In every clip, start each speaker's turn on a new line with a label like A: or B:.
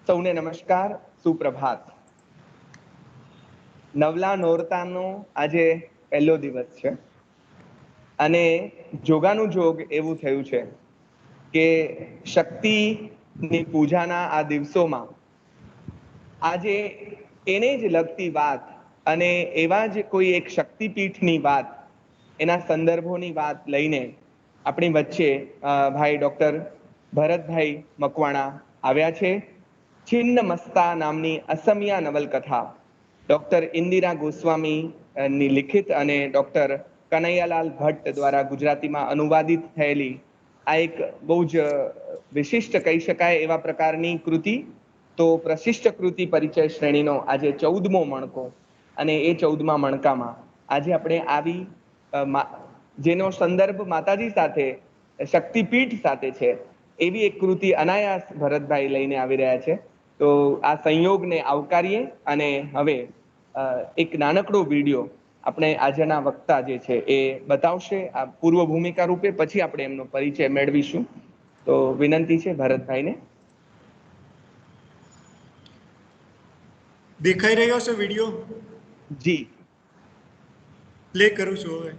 A: સૌને નમસ્કાર, સુપ્રભાત. નવલા નોરતાનો આજે પહેલો દિવસ છે અને જોગાનું જોગ એવું થયું છે કે શક્તિની પૂજાના આ દિવસોમાં આજે એને જ લગતી વાત અને એવા જ કોઈ એક શક્તિપીઠની વાત, એના સંદર્ભોની વાત લઈને આપણી વચ્ચે ભાઈ ડૉક્ટર ભરતભાઈ મકવાણા આવ્યા છે. છિન્ન મસ્તા નામની અસમિયા નવલકથા ડૉક્ટર ઇન્દિરા ગોસ્વામીની લિખિત અને ડૉક્ટર કનૈયાલાલ ભટ્ટ દ્વારા ગુજરાતીમાં અનુવાદિત થયેલી આ એક બહુ જ વિશિષ્ટ કહી શકાય એવા પ્રકારની કૃતિ. તો પ્રશિષ્ટ કૃતિ પરિચય શ્રેણીનો આજે 14મો મણકો અને એ 14મા મણકામાં આજે આપણે આવી જેનો સંદર્ભ માતાજી સાથે, શક્તિપીઠ સાથે છે એવી એક કૃતિ અનાયાસ ભરતભાઈ લઈને આવી રહ્યા છે. તો આ સંયોગને આવકારીએ અને હવે એક નાનકડો વિડીયો આપણે આજના વક્તા જે છે એ બતાવશે આ પૂર્વ ભૂમિકા રૂપે, પછી આપણે એમનો પરિચય મેળવીશું. તો વિનંતી છે ભરતભાઈને.
B: દેખાઈ રહ્યો છે વિડિયો?
A: જી
B: પ્લે કરું છું હવે.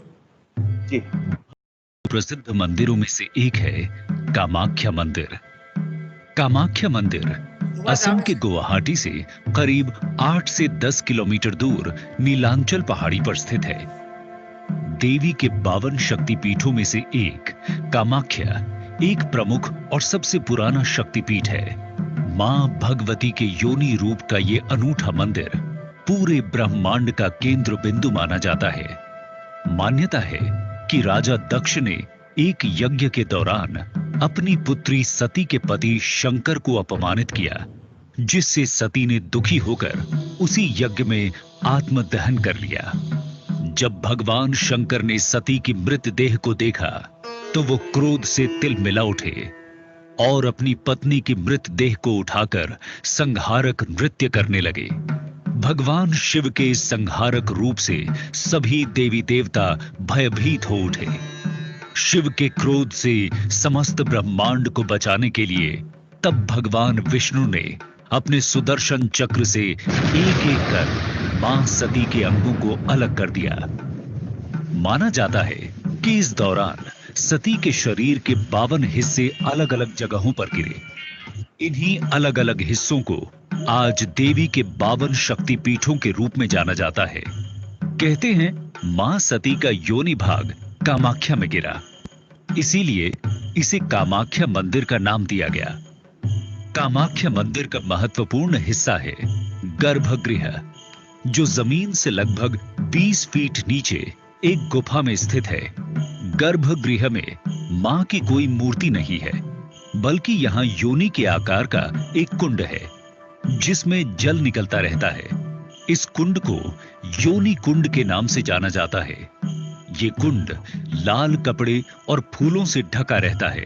A: જી.
C: प्रसिद्ध मंदिरों में से एक है कामाख्या मंदिर। कामाख्या मंदिर असम के गुवाहाटी से करीब 8 से 10 किलोमीटर दूर नीलांचल पहाड़ी पर स्थित है। देवी के 52 शक्तिपीठों में से एक कामाख्या एक प्रमुख और सबसे पुराना शक्तिपीठ है। मां भगवती के योनि रूप का ये अनूठा मंदिर पूरे ब्रह्मांड का केंद्र बिंदु माना जाता है। मान्यता है कि राजा दक्ष ने एक यज्ञ के दौरान अपनी पुत्री सती के पति शंकर को अपमानित किया, जिससे सती ने दुखी होकर उसी यज्ञ में आत्मदहन कर लिया। जब भगवान शंकर ने सती की मृतदेह को देखा तो वो क्रोध से तिलमिला उठे और अपनी पत्नी की मृतदेह को उठाकर संहारक नृत्य करने लगे। भगवान शिव के इस संहारक रूप से सभी देवी देवता भयभीत हो उठे। शिव के क्रोध से समस्त ब्रह्मांड को बचाने के लिए तब भगवान विष्णु ने अपने सुदर्शन चक्र से एक एक कर मां सती के अंगों को अलग कर दिया। माना जाता है कि इस दौरान सती के शरीर के 52 हिस्से अलग अलग जगहों पर गिरे। इन्हीं अलग अलग हिस्सों को आज देवी के 52 शक्तिपीठों के रूप में जाना जाता है। कहते हैं मां सती का योनि भाग कामाख्या में गिरा, इसीलिए इसे कामाख्या मंदिर का नाम दिया गया। कामाख्या मंदिर का महत्वपूर्ण हिस्सा है गर्भगृह, जो जमीन से लगभग 20 फीट नीचे एक गुफा में स्थित है। गर्भगृह में मां की कोई मूर्ति नहीं है, बल्कि यहाँ योनि के आकार का एक कुंड है जिसमें जल निकलता रहता है। इस कुंड को योनि कुंड के नाम से जाना जाता है। ये कुंड लाल कपड़े और फूलों से ढका रहता है।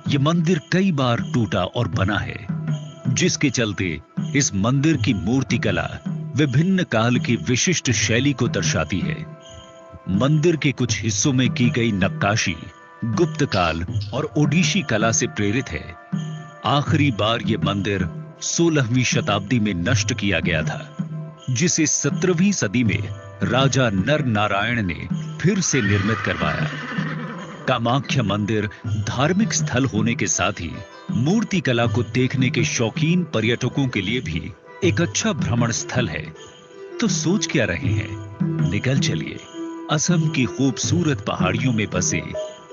C: ये मंदिर कई बार टूटा और बना है, जिसके चलते इस मंदिर की मूर्ति कला विभिन्न काल की विशिष्ट शैली को दर्शाती है। मंदिर के कुछ हिस्सों में की गई नक्काशी गुप्त काल और ओडिशी कला से प्रेरित है। आखिरी बार ये मंदिर 16वीं शताब्दी में नष्ट किया गया था, जिसे 17वीं सदी में राजा नर नारायण ने फिर से निर्मित करवाया। कामाख्या मंदिर धार्मिक स्थल होने के साथ ही मूर्ति कला को देखने के शौकीन पर्यटकों के लिए भी एक अच्छा भ्रमण स्थल है। तो सोच क्या रहे हैं? निकल चलिए असम की खूबसूरत पहाड़ियों में बसे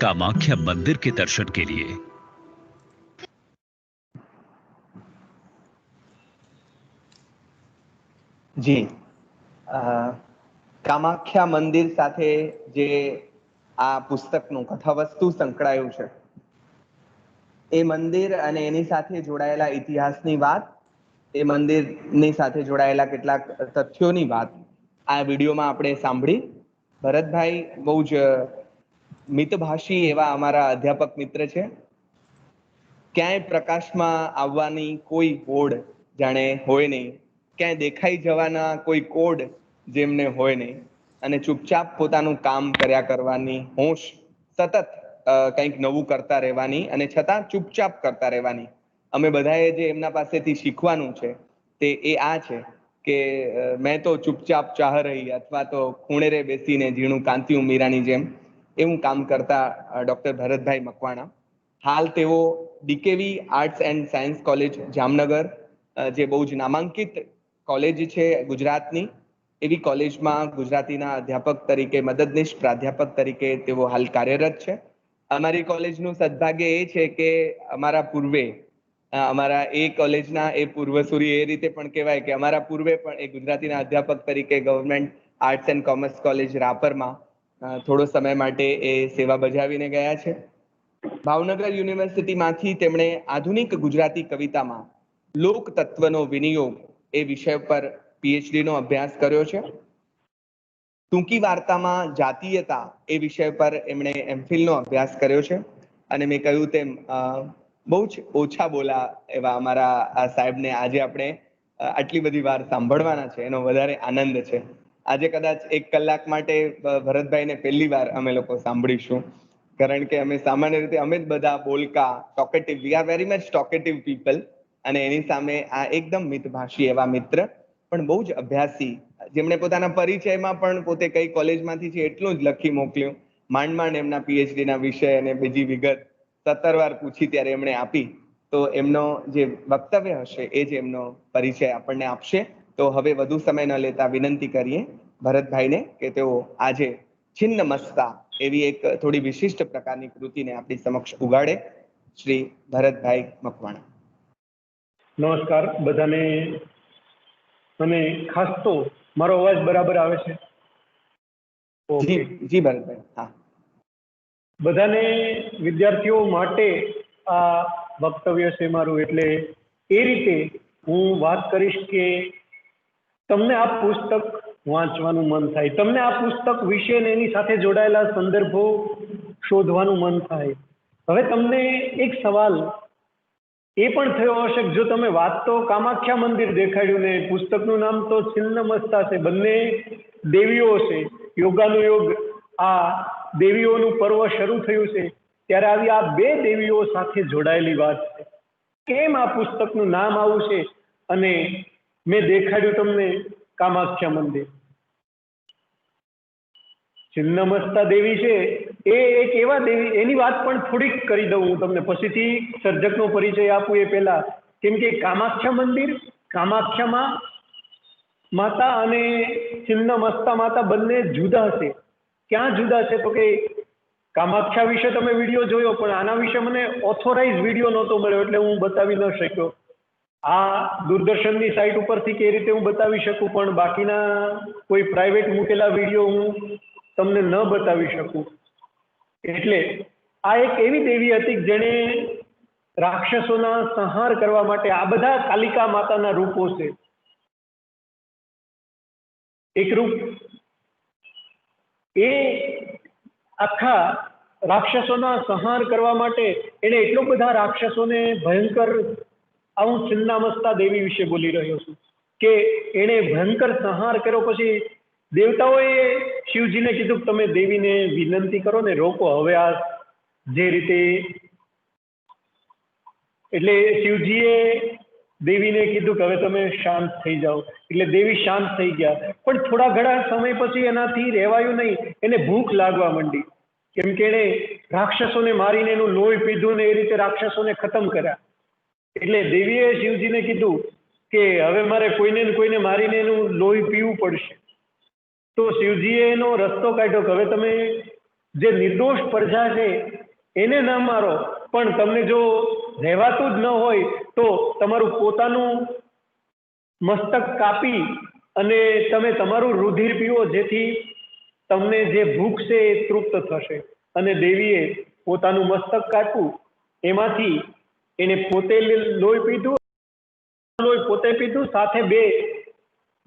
C: कामाख्या मंदिर के दर्शन के लिए।
A: જી. કામાખ્યા મંદિર સાથે જે આ પુસ્તકનું કથાવસ્તુ સંકળાયું છે, એ મંદિર અને એની સાથે જોડાયેલા ઇતિહાસની વાત, એ મંદિરની સાથે જોડાયેલા કેટલાક તથ્યોની વાત આ વિડીયોમાં આપણે સાંભળી. ભરતભાઈ બહુ જ મિતભાષી એવા અમારા અધ્યાપક મિત્ર છે. ક્યાંય પ્રકાશમાં આવવાની કોઈ હોડ જાણે હોય નહીં, ક્યાંય દેખાઈ જવાના કોઈ કોડ જેમને હોય નહીં, અને ચૂપચાપ પોતાનું કામ કર્યા કરવાની હોશ, સતત કંઈક નવું કરતા રહેવાની અને છતાં ચૂપચાપ કરતા રહેવાની અમે બધાએ જે એમના પાસેથી શીખવાનું છે તે એ આ છે કે મેં તો ચૂપચાપ ચાહ રહી અથવા તો ખૂણે રે બેસીને ઝીણું કાંતિયું મીરાની જેમ એવું કામ કરતા ડૉક્ટર ભરતભાઈ મકવાણા. હાલ તેઓ DKV arts and science college Jamnagar, જે બહુ જ નામાંકિત કોલેજ છે ગુજરાતની, એવી કોલેજમાં ગુજરાતીના અધ્યાપક તરીકે, મદદનીશ પ્રાધ્યાપક તરીકે તેઓ હાલ કાર્યરત છે. અમારી કોલેજનું સદભાગ્ય એ છે કે અમારા પૂર્વે, અમારા એ કોલેજના એ પૂર્વસૂરી એ રીતે પણ કહેવાય કે અમારા પૂર્વે પણ એ ગુજરાતીના અધ્યાપક તરીકે government arts and commerce college રાપરમાં થોડો સમય માટે એ સેવા બજાવીને ગયા છે. ભાવનગર યુનિવર્સિટીમાંથી તેમણે આધુનિક ગુજરાતી કવિતામાં લોક તત્વનો વિનિયોગ એ વિષય પર પીએચડીનો અભ્યાસ કર્યો છે. ટૂંકી વાર્તામાં જાતીયતા એ વિષય પર એમણે એમફિલનો અભ્યાસ કર્યો છે. અને મેં કહ્યું તેમ બહુ જ ઓછા બોલા એવા અમારા આ સાહેબને આજે આપણે આટલી બધી વાર સાંભળવાના છે, એનો વધારે આનંદ છે. આજે કદાચ 1 કલાક માટે ભરતભાઈને પહેલી વાર અમે લોકો સાંભળીશું, કારણ કે અમે સામાન્ય રીતે અમે જ બધા બોલકા, talkative, we are very much talkative people, અને એની સામે આ એકદમ મિતભાષી એવા મિત્ર, પણ બહુ જ અભ્યાસી, જેમણે પોતાના પરિચયમાં પણ પોતે કઈ કોલેજમાંથી છે એટલું જ લખી મોકલ્યું. માંડ એમના પીએચડીના વિષય અને બીજી વિગત 17 વાર પૂછી ત્યારે એમણે આપી. તો એમનો જે વક્તવ્ય હશે એ જ એમનો પરિચય આપણને આપશે. તો હવે વધુ સમય ન લેતા વિનંતી કરીએ ભરતભાઈને કે તેઓ આજે છિન્ન મસ્તા એવી એક થોડી વિશિષ્ટ પ્રકારની કૃતિને આપણી સમક્ષ ઉગાડે. શ્રી ભરતભાઈ મકવાણા.
D: નમસ્કાર બધાને. અને ખાસ તો મારો અવાજ બરાબર આવે છે?
A: જી જી ભરતભાઈ. હા,
D: બધાને વિદ્યાર્થીઓ માટે આ વક્તવ્ય છે મારું, એટલે એ રીતે હું વાત કરીશ કે તમને આ પુસ્તક વાંચવાનું મન થાય, તમને આ પુસ્તક વિશે ને એની સાથે જોડાયેલા સંદર્ભો શોધવાનું મન થાય. હવે તમને એક સવાલ એ પણ થયો હશે કે જો તમે વાત તો કામાખ્યા મંદિર દેખાડ્યું ને પુસ્તકનું નામ તો છિન્ન મસ્તા છે, બંને દેવીઓ છે, યોગાનુયોગ આ દેવીઓનું પર્વ શરૂ થયું છે, ત્યારે આવી આ 2 દેવીઓ સાથે જોડાયેલી વાત છે. કેમ આ પુસ્તકનું નામ આવું છે અને મેં દેખાડ્યું તમને કામાખ્યા મંદિર. છિન્નમસ્તા દેવી છે એ એક એવા દેવી, એની વાત પણ થોડીક કરી દઉં હું તમને, પછીથી સર્જકનો પરિચય આપું એ પહેલા. કેમ કે કામાખ્યા મંદિર, કામાખ્યામાં માતા અને છિન્નમસ્તા માતા બંને જુદા છે. ક્યાં જુદા છે તો કે કામાખ્યા વિશે તમે વિડીયો જોયો, પણ આના વિશે મને ઓથોરાઇઝ વિડીયો નહોતો મળ્યો એટલે હું બતાવી ન શક્યો. આ દૂરદર્શનની સાઇટ ઉપરથી કે રીતે હું બતાવી શકું, પણ બાકીના કોઈ પ્રાઇવેટ મૂકેલા વિડીયો હું તમને ન બતાવી શકું. એટલે આ એક એવી દેવી હતી જેણે રાક્ષસોના સંહાર કરવા માટે, આ બધા કાલિકા માતાના રૂપો છે. એક રૂપ એ આખા રાક્ષસોના સંહાર કરવા માટે એને એટલો બધા રાક્ષસોને ભયંકર, હું છિન્નામસ્તા દેવી વિશે બોલી રહ્યો છું, કે એને ભયંકર સંહાર કર્યો. પછી દેવતાઓએ શિવજીને કીધું કે તમે દેવીને વિનંતી કરો ને રોકો હવે આ જે રીતે, એટલે શિવજીએ દેવીને કીધું કે હવે તમે શાંત થઈ જાઓ, એટલે દેવી શાંત થઈ ગયા. પણ થોડા ઘણા સમય પછી એનાથી રહેવાયું નહીં, એને ભૂખ લાગવા માંડી, કેમ કે એને રાક્ષસોને મારીને એનું લોહી પીધું ને એ રીતે રાક્ષસોને ખતમ કર્યા. એટલે દેવીએ શિવજીને કીધું કે હવે મારે કોઈને ને કોઈને મારીને એનું લોહી પીવું પડશે. તો શિવજીએ એનો રસ્તો કાઢ્યો કે હવે તમે જે નિર્દોષ પ્રજા છે એને ન મારો, પણ તમને જો રહેવાતું જ ન હોય તો તમારું પોતાનું મસ્તક કાપી અને તમે તમારું રુધિર પીવો, જેથી તમને જે ભૂખ છે એ તૃપ્ત થશે. અને દેવીએ પોતાનું મસ્તક કાપ્યું, એમાંથી એને પોતે લોહી પીધું, પોતે પીધું, સાથે 2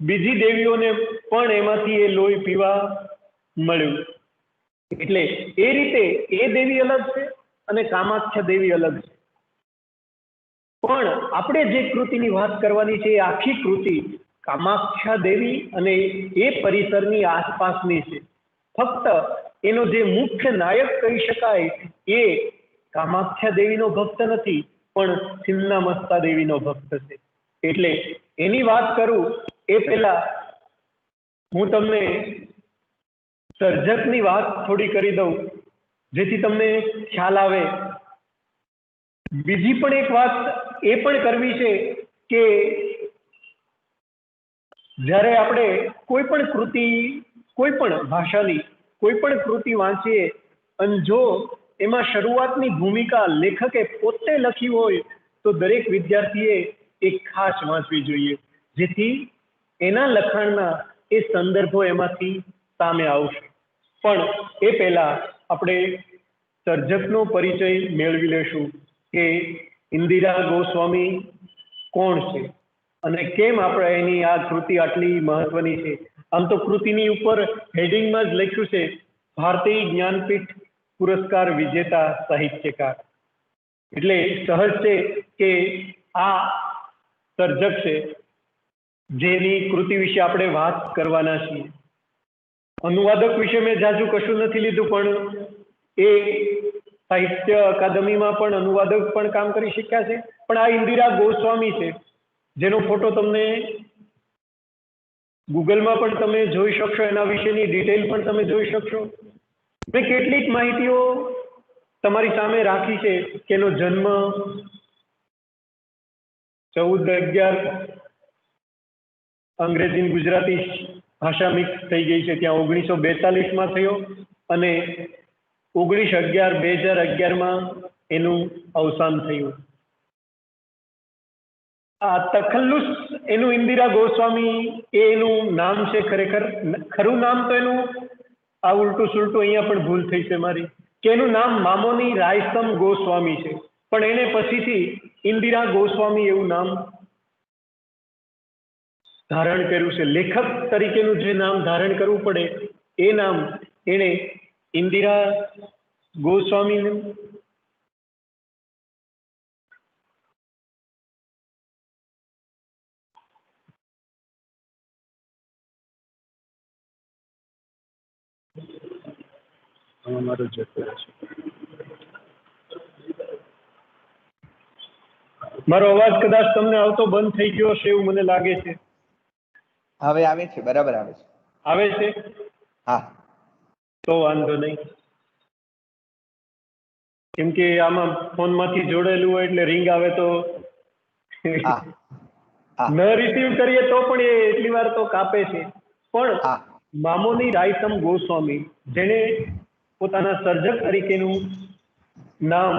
D: બીજી દેવીઓને પણ એમાંથી એ લોહી પીવા મળ્યું. એટલે એ રીતે એ દેવી અલગ છે અને કામાખ્યા દેવી અલગ છે. પણ આપણે જે કૃતિની વાત કરવાની છે એ આખી કૃતિ કામાખ્યા દેવી અને એ પરિસરની આસપાસની છે. ફક્ત એનો જે મુખ્ય નાયક કહી શકાય એ કામાખ્યા દેવીનો ભક્ત નથી, પણ છિન્ના મસ્તા દેવીનો ભક્ત છે. એટલે એની વાત કરું એ પહેલા હું તમને સર્જકની વાત થોડી કરી દઉં જેથી તમને ખ્યાલ આવે. બીજી પણ એક વાત એ પણ કરવી છે કે જ્યારે આપણે કોઈ પણ કૃતિ, કોઈ પણ ભાષાની કોઈ પણ કૃતિ વાંચીએ અને જો એમાં શરૂઆતની ભૂમિકા લેખકે પોતે લખી હોય તો દરેક વિદ્યાર્થીએ એક ખાસ વાંચવી જોઈએ, જેથી એના લખાણના એ સંદર્ભો એમાંથી સામે આવશે. પણ એ પહેલા આપણે સર્જકનો પરિચય મેળવી લેશું કે ઇન્દિરા ગોસ્વામી કોણ છે અને કેમ આપણે એની આ કૃતિ આટલી મહત્વની છે. આમ તો કૃતિની ઉપર હેડિંગમાં જ લખ્યું છે ભારતીય જ્ઞાનપીઠ પુરસ્કાર વિજેતા સાહિત્યકાર. એટલે સહજ છે કે આ સર્જક છે જેની કૃતિ વિશે આપણે વાત કરવાના છીએ. અનુવાદક વિશે મેં જાજુ કશું નથી લીધું, પણ એ સાહિત્ય અકાદમીમાં પણ અનુવાદક પણ કામ કરી શક્યા છે. પણ આ ઇન્દિરા ગોસ્વામી છે જેનો ફોટો તમને ગૂગલમાં પણ તમે જોઈ શકશો, એના વિશેની ડિટેલ પણ તમે જોઈ શકશો. મેં કેટલીક માહિતીઓ તમારી સામે રાખી છે કે એનો જન્મ 14-11 અંગ્રેજી ગુજરાતી ભાષા મિક્સ થઈ ગઈ છે ત્યાં 1942માં થયો અને 19/11/2011માં એનું અવસાન થયું. આ તખલ્લુસ એનું ઇન્દિરા ગોસ્વામી એનું નામ છે. ખરેખર ખરું નામ તો એનું આ ઉલટું સુલટું અહીંયા પણ ભૂલ થઈ છે મારી કે એનું નામ મામોની રાયસમ ગોસ્વામી છે, પણ એને પછીથી ઇન્દિરા ગોસ્વામી એવું નામ ધારણ કર્યું છે. લેખક તરીકેનું જે નામ ધારણ કરવું પડે એ નામ એણે ઇન્દિરા ગોસ્વામી મારો અવાજ કદાચ તમને આવતો બંધ થઈ ગયો હશે એવું મને લાગે છે.
A: હવે આવે છે, બરાબર આવે છે.
D: આવે છે?
A: હા,
D: તો વાંધો નહીં, કેમ કે આમાં ફોનમાંથી જોડેલું હોય એટલે રિંગ આવે તો
A: હા, હા,
D: ન રિસીવ કરીએ તો પણ એ એટલી વાર તો કાપે છે. પણ
A: હા,
D: મામોની રાયસમ ગોસ્વામી જેણે પોતાના સર્જક તરીકેનું નામ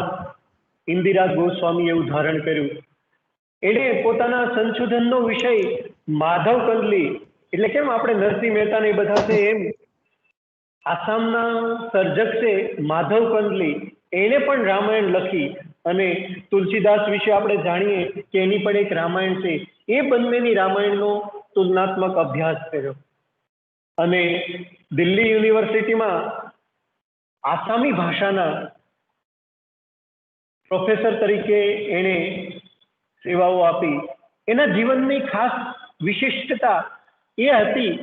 D: ઇન્દિરા ગોસ્વામી એવું ધારણ કર્યું, એણે પોતાના સંશોધનનો વિષય માધવ કંદલી, એટલે કેમ આપણે નરસિંહ મહેતા ને બધા છે એમ આસામના સર્જક છે માધવ કંદલી, એણે પણ રામાયણ લખી અને તુલસીદાસ વિશે આપણે જાણીએ કે એની પણ એક રામાયણ છે. એ બંનેની રામાયણનો તુલનાત્મક અભ્યાસ કર્યો અને દિલ્હી યુનિવર્સિટીમાં આસામી ભાષાના પ્રોફેસર તરીકે એણે સેવાઓ આપી. એના જીવનની ખાસ વિશિષ્ટતા એ હતી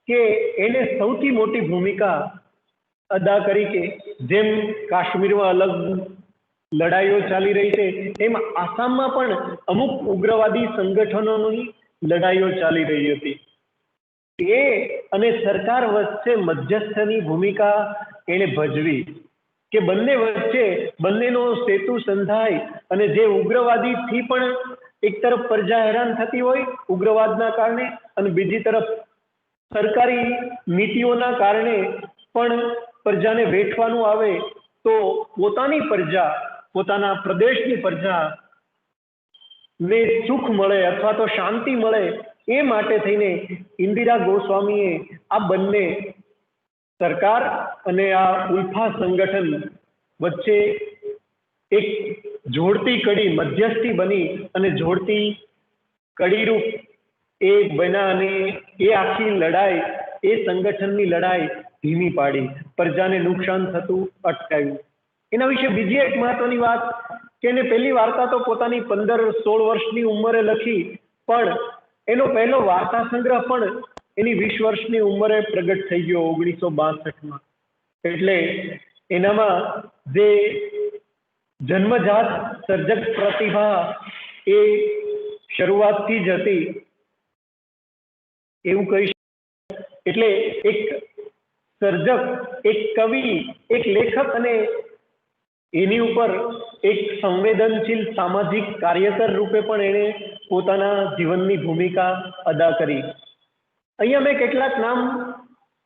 D: કે એને સૌથી મોટી ભૂમિકા અદા કરી કે જેમ કાશ્મીરમાં અલગ લડાઈઓ ચાલી રહી છે એમ આસામમાં પણ અમુક ઉગ્રવાદી સંગઠનોની લડાઈઓ ચાલી રહી હતી. એ અને સરકાર વચ્ચે મધ્યસ્થની ભૂમિકા એણે ભજવી કે બંને વચ્ચે બંનેનો સેતુ સંધાય અને જે ઉગ્રવાદીથી પણ એક તરફ પ્રજા હેરાન થતી હોય ઉગ્રવાદના કારણે અને બીજી તરફ સરકારી નીતિઓના કારણે પણ પ્રજાને વેઠવાનું આવે તો પોતાની પ્રજા, પોતાના પ્રદેશની પ્રજા ને સુખ મળે અથવા તો શાંતિ મળે એ માટે થઈને ઇન્દિરા ગોસ્વામીએ આ બંને સરકાર અને આ ઉલ્ફા સંગઠન વચ્ચે એક જોડતી કડી, મધ્યસ્થી બની અને જોડતી કડીરૂપ એ બન્યા અને એ આખી લડાઈ, એ સંગઠનની લડાઈ ધીમી પાડી, પ્રજાને નુકસાન થતું અટકાવ્યું. એના વિશે બીજી એક મહત્વની વાત કે એને પહેલી વાર્તા તો પોતાની 15-16 વર્ષની ઉંમરે લખી, પણ એનો પહેલો વાર્તા સંગ્રહ પણ એની 20 વર્ષની ઉંમરે પ્રગટ થઈ ગયો 1962માં. એટલે એનામાં જે જન્મજાત સર્જક પ્રતિભા એ શરૂઆતથી જ હતી એવું કહી શકાય. એટલે એક સર્જક, એક કવિ, એક લેખક અને એની ઉપર એક સંવેદનશીલ સામાજિક કાર્યકર રૂપે પણ એણે પોતાના જીવનની ભૂમિકા અદા કરી. અહીંયા મેં કેટલાક નામ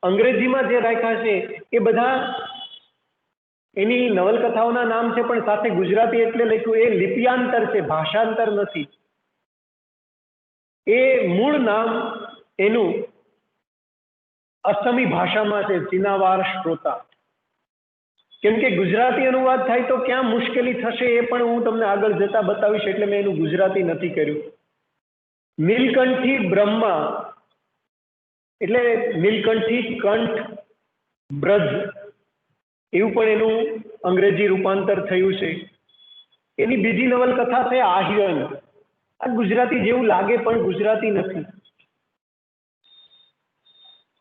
D: અંગ્રેજીમાં જે રાખ્યા છે એ બધા એની નવલકથાઓના નામ છે, પણ સાથે ગુજરાતી એટલે લખ્યું એ લિપિયાંતર છે, ભાષાંતર નથી. એ મૂળ નામ એનું અસમી ભાષામાં છે, ચિનાવાર શ્રોતા. કેમ કે ગુજરાતી અનુવાદ થાય તો ક્યાં મુશ્કેલી થશે એ પણ હું તમને આગળ જતા બતાવીશ, એટલે મેં એનું ગુજરાતી નથી કર્યું. નીલકંઠી બ્રહ્મા એટલે નીલકંઠી કંઠ બ્રજ એવું પણ એનું અંગ્રેજી રૂપાંતર થયું છે. એની બીજી નવલકથા છે આહિરન. આ ગુજરાતી જેવું લાગે પણ ગુજરાતી નથી.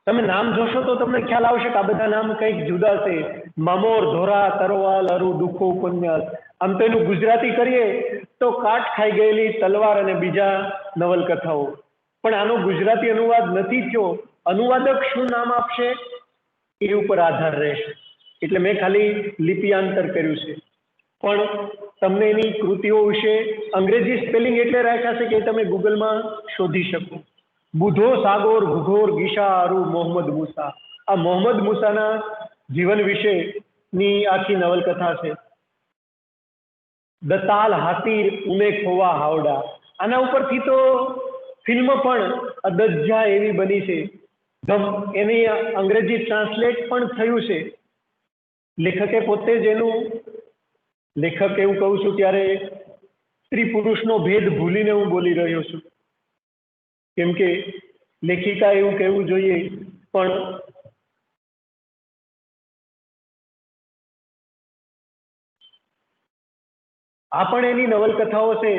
D: તમે નામ જોશો તો તમને ખ્યાલ આવશે કે આ બધા નામ કંઈક જુદા છે. મામોર, ધોરા, તરવાલ, અરુ, દુઃખો, ઉપન્યાસ. આમ તો એનું ગુજરાતી કરીએ તો કાટ ખાઈ ગયેલી તલવાર અને બીજા નવલકથાઓ. પણ આનો ગુજરાતી અનુવાદ નથી થયો. અનુવાદક શું નામ આપશે એ ઉપર આધાર રહેશે. એટલે મેં ખાલી લિપિયાંતર કર્યું છે. પણ તમને એની કૃતિઓ વિશે અંગ્રેજી સ્પેલિંગ એટલે રાખ્યા છે કે તમે ગૂગલમાં શોધી શકો. બુધો સાગોર ઘુઘોર ગીશા અરુ મોહમ્મદ મુસા. આ મોહમ્મદ મુસાના જીવન વિશેની આખી નવલકથા છે. દતાલ હાતીર ઉમે ખોવા હાવડા. આના ઉપરથી તો ફિલ્મ પણ અદજ્જા એવી બની છે. એની અંગ્રેજી ટ્રાન્સલેટ પણ થયું છે. લેખકે પોતે જ એનું લેખક એવું કહું છું ત્યારે સ્ત્રી પુરુષનો ભેદ ભૂલીને હું બોલી રહ્યો છું. કેમ કે લેખિકા એવું કહેવું જોઈએ, પણ આ પણ એની નવલકથાઓ છે.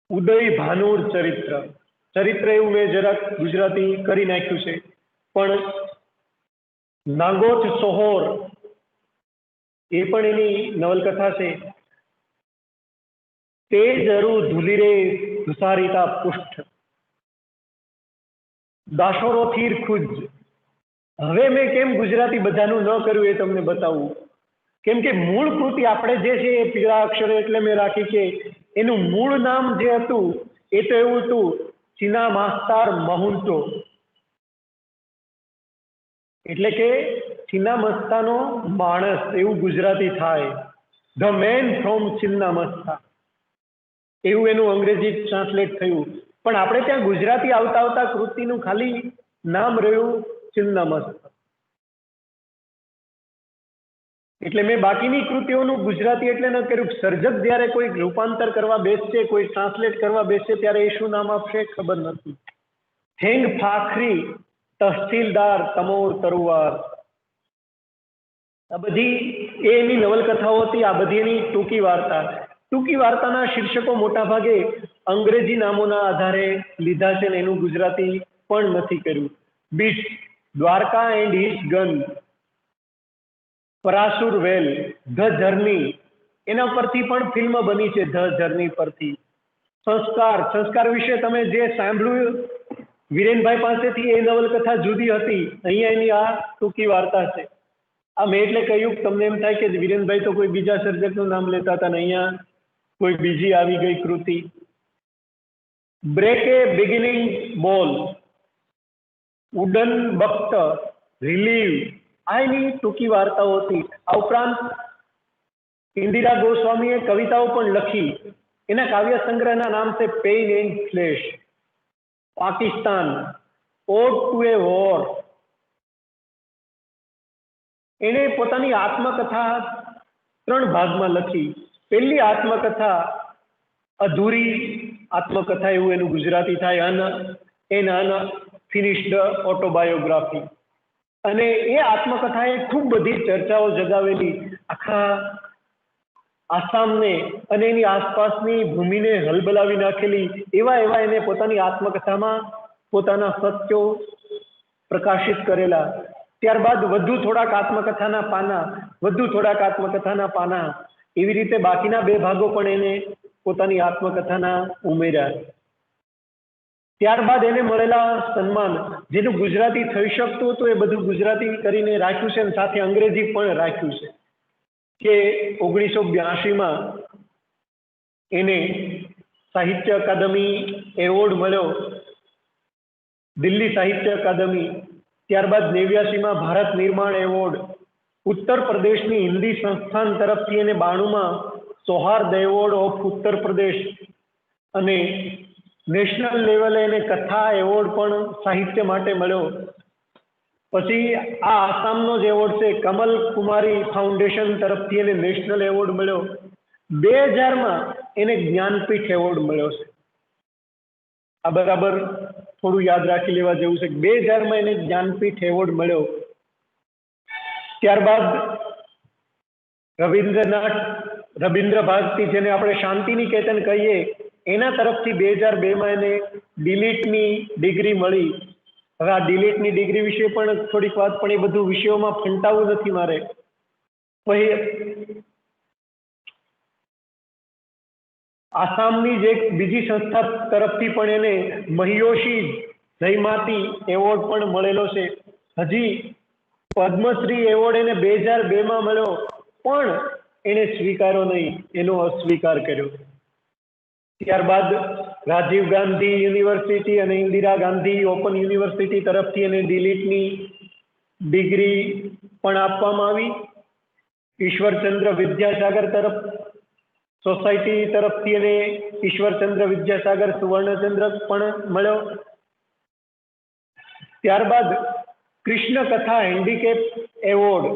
D: ઉદય ભાનુર ચરિત્ર. ચરિત્ર એવું મેં જરાક ગુજરાતી કરી નાખ્યું છે. પણ નાગોચ સોહોર એ પણ એની નવલકથા છે. તે જરૂર ધુલીરે ધુસારીતા પુષ્ઠ. દાશોરો થીર ખુજ. હવે મેં કેમ ગુજરાતી બધાનું ન કર્યું એ તમને બતાવું. કેમ કે મૂળ કૃતિ આપણે જે છે એ પીળા અક્ષરે એટલે મેં રાખી કે એનું મૂળ નામ જે હતું એ તો એવું હતું ચીના માસ્તાર મહુંટો. એટલે કે ચીના મસ્તાનો માણસ એવું ગુજરાતી થાય. ધ મેન ફ્રોમ ચિન્ના મસ્તા એવું એનું અંગ્રેજી ટ્રાન્સલેટ થયું. પણ આપણે ત્યાં ગુજરાતી આવતા આવતા કૃતિનું ખાલી નામ રહ્યું ચિન્ના મસ્તા. એટલે મેં બાકીની કૃતિઓનું ગુજરાતી એટલે ન કર્યું. સર્જક જ્યારે કોઈ રૂપાંતર કરવા બેસશે, કોઈ ટ્રાન્સલેટ કરવા બેસશે ત્યારે એ શું નામ આપશે ખબર નથી. થેંગ ફાખરી તહસીલદાર તમોર તરુવાર. આ બધી એની નવલકથાઓ હતી. આ બધી એની ટૂંકી વાર્તા. ટૂંકી વાર્તાના શીર્ષકો મોટા ભાગે અંગ્રેજી નામોના આધારે લીધા છે ને એનું ગુજરાતી પણ નથી કર્યું. બીટ, દ્વારકા એન્ડ હિઝ ગન, પરાસુર વેલ, ધ જર્ની એના પરથી પણ ફિલ્મ બની છે. ધ જર્ની પરથી. સંસ્કાર. સંસ્કાર વિશે તમે જે સાંભળ્યું વિરેનભાઈ પાસેથી એ નવલકથા જુદી હતી. અહીંયા એની આ ટૂંકી વાર્તા છે. આ મેં એટલે કહ્યું તમને એમ થાય કે વિરેનભાઈ તો કોઈ બીજા સર્જકનું નામ લેતા હતા ને અહીંયા કોઈ બીજી આવી ગઈ કૃતિ. બ્રેક એ બિગિનિંગ બોલ, ઉડન બખ્ત, રિલીવ આ એની ટૂંકી વાર્તાઓ હતી. આ ઉપરાંત ઇન્દિરા ગોસ્વામીએ કવિતાઓ પણ લખી. એના કાવ્ય સંગ્રહના નામ છે pain and flesh, Pakistan, ode to a war. એણે પોતાની આત્મકથા 3 ભાગમાં લખી. પહેલી આત્મકથા અધૂરી આત્મકથા એવું એનું ગુજરાતી થાય, અનફિનિશ્ડ ઓટોબાયોગ્રાફી. અને એ આત્મકથાએ ખૂબ બધી ચર્ચાઓ જગાવેલી. આખા આસામને અને એની આસપાસની ભૂમિને હલબલાવી નાખેલી. એવા એને પોતાની આત્મકથામાં પોતાના સત્યો પ્રકાશિત કરેલા. ત્યારબાદ વધુ થોડાક આત્મકથાના પાના વધુ થોડાક આત્મકથાના પાના, એવી રીતે બાકીના 2 ભાગો પણ એને પોતાની આત્મકથાના ઉમેર્યા. ત્યારબાદ એને મળેલા સન્માન, જેનું ગુજરાતી થઈ શકતું હતું એ બધું ગુજરાતી કરીને રાખ્યું છે અને સાથે અંગ્રેજી પણ રાખ્યું છે. કે 1982માં એને સાહિત્ય અકાદમી એવોર્ડ મળ્યો, દિલ્હી સાહિત્ય અકાદમી. ત્યારબાદ 89માં ભારત નિર્માણ એવોર્ડ, ઉત્તર પ્રદેશની હિન્દી સંસ્થાન તરફથી એને 92માં સૌહાર્દ એવોર્ડ ઓફ ઉત્તર પ્રદેશ, અને નેશનલ લેવલે એને કથા એવોર્ડ પણ સાહિત્ય માટે મળ્યો. પછી આ આસામનો જ એવોર્ડ છે, કમલ કુમારી ફાઉન્ડેશન તરફથી એને નેશનલ એવોર્ડ મળ્યો. 2000માં એને જ્ઞાનપીઠ એવોર્ડ મળ્યો છે. આ બરાબર થોડું યાદ રાખી લેવા જેવું છે. 2000માં એને જ્ઞાનપીઠ એવોર્ડ મળ્યો. ત્યારબાદ રવિન્દ્ર ભારતી, જેને આપણે શાંતિ નિકેતન કહીએ, એના તરફથી 2002માં એને ડિલીટની ડિગ્રી મળી. હવે આ ડિલીટની ડિગ્રી વિશે પણ થોડીક વાત, પણ એ બધું વિષયોમાં ફંટાવું નથી મારે. પછી આસામની જે એક બીજી સંસ્થા તરફથી પણ એને મહિયોશી જયમાતી એવોર્ડ પણ મળેલો છે. હજી પદ્મશ્રી એવોર્ડ એને 2002માં મળ્યો, પણ એને સ્વીકાર્યો નહીં, એનો અસ્વીકાર કર્યો. ત્યારબાદ રાજીવ ગાંધી યુનિવર્સિટી અને ઇન્દિરા ગાંધી ઓપન યુનિવર્સિટી તરફથી એને ડિલીટની ડિગ્રી પણ આપવામાં આવી. ઈશ્વરચંદ્ર વિદ્યાસાગર સોસાયટી તરફથી એને ઈશ્વરચંદ્ર વિદ્યાસાગર સુવર્ણચંદ્રક પણ મળ્યો. ત્યારબાદ કૃષ્ણ કથા હેન્ડીકેપ એવોર્ડ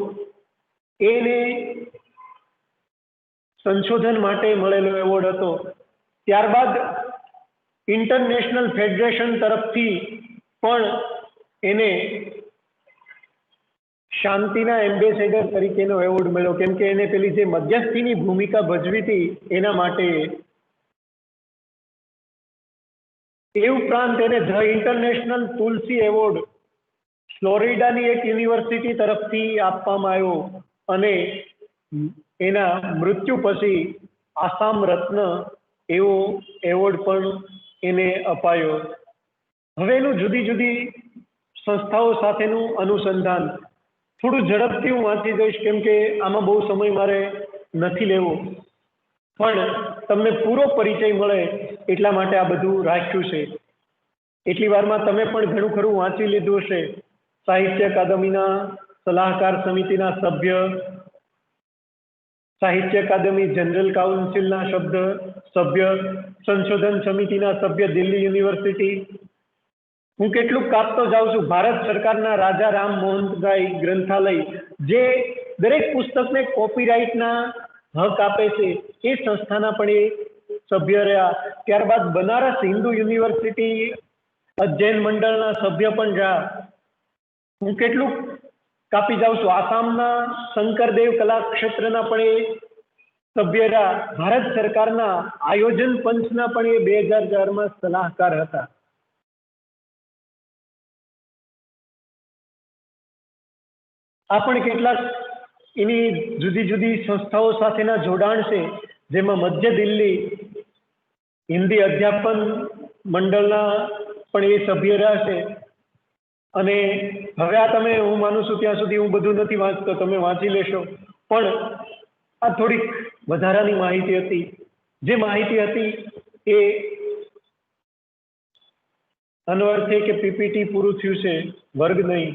D: એને સંશોધન માટે મળેલો એવોર્ડ હતો. ત્યારબાદ ઇન્ટરનેશનલ ફેડરેશન તરફથી પણ એને શાંતિના એમ્બેસેડર તરીકેનો એવોર્ડ મળ્યો, કેમ કે એને પેલી જે મધ્યસ્થીની ભૂમિકા ભજવી હતી એના માટે. એ ઉપરાંત એને ધ ઇન્ટરનેશનલ તુલસી એવોર્ડ ફ્લોરિડાની એક યુનિવર્સિટી તરફથી આપવામાં આવ્યો, અને એના મૃત્યુ પછી આસામ રત્ન એવો એવોર્ડ પણ એને અપાયો. હવે એનું જુદી જુદી સંસ્થાઓ સાથેનું અનુસંધાન થોડું ઝડપથી હું વાંચી જઈશ, કેમ કે આમાં બહુ સમય મારે નથી લેવો, પણ તમને પૂરો પરિચય મળે એટલા માટે આ બધું રાખ્યું છે. એટલી વારમાં તમે પણ ઘણું ખરું વાંચી લીધું હશે. સાહિત્ય અકાદમીના સલાહકાર સમિતિના સભ્ય, સાહિત્ય અકાદમી જનરલ કાઉન્સિલના સભ્ય, સંશોધન સમિતિના સભ્ય દિલ્હી યુનિવર્સિટી. હું કેટલુંક કાપતો જાઉં છું. ભારત સરકારના રાજા રામ મોહન રાય ગ્રંથાલય, જે દરેક પુસ્તકને કોપીરાઇટના હક આપે છે, એ સંસ્થાના પણ એ સભ્ય રહ્યા. ત્યારબાદ બનારસ હિન્દુ યુનિવર્સિટી અધ્યયન મંડળના સભ્ય પણ રહ્યા. હું કેટલુંક કાપી જાઉં છું. આસામના શંકરદેવ કલાક્ષેત્રના પણ એ સભ્ય રહ્યા. ભારત સરકારના આયોજન પંચના પણ એ 2004માં સલાહકાર હતા. આ પણ કેટલાક એની જુદી જુદી સંસ્થાઓ સાથેના જોડાણ છે, જેમાં મધ્ય દિલ્હી હિન્દી અધ્યાપન મંડળના પણ એ સભ્ય રહ્યા છે. અને હવે આ તમે, હું માનું છું ત્યાં સુધી હું બધું નથી વાંચતો, તમે વાંચી લેશો, પણ આ થોડીક વધારાની માહિતી હતી. જે માહિતી હતી એ અનવર્થે કે પીપીટી પૂરું થયું છે, વર્ગ નહીં.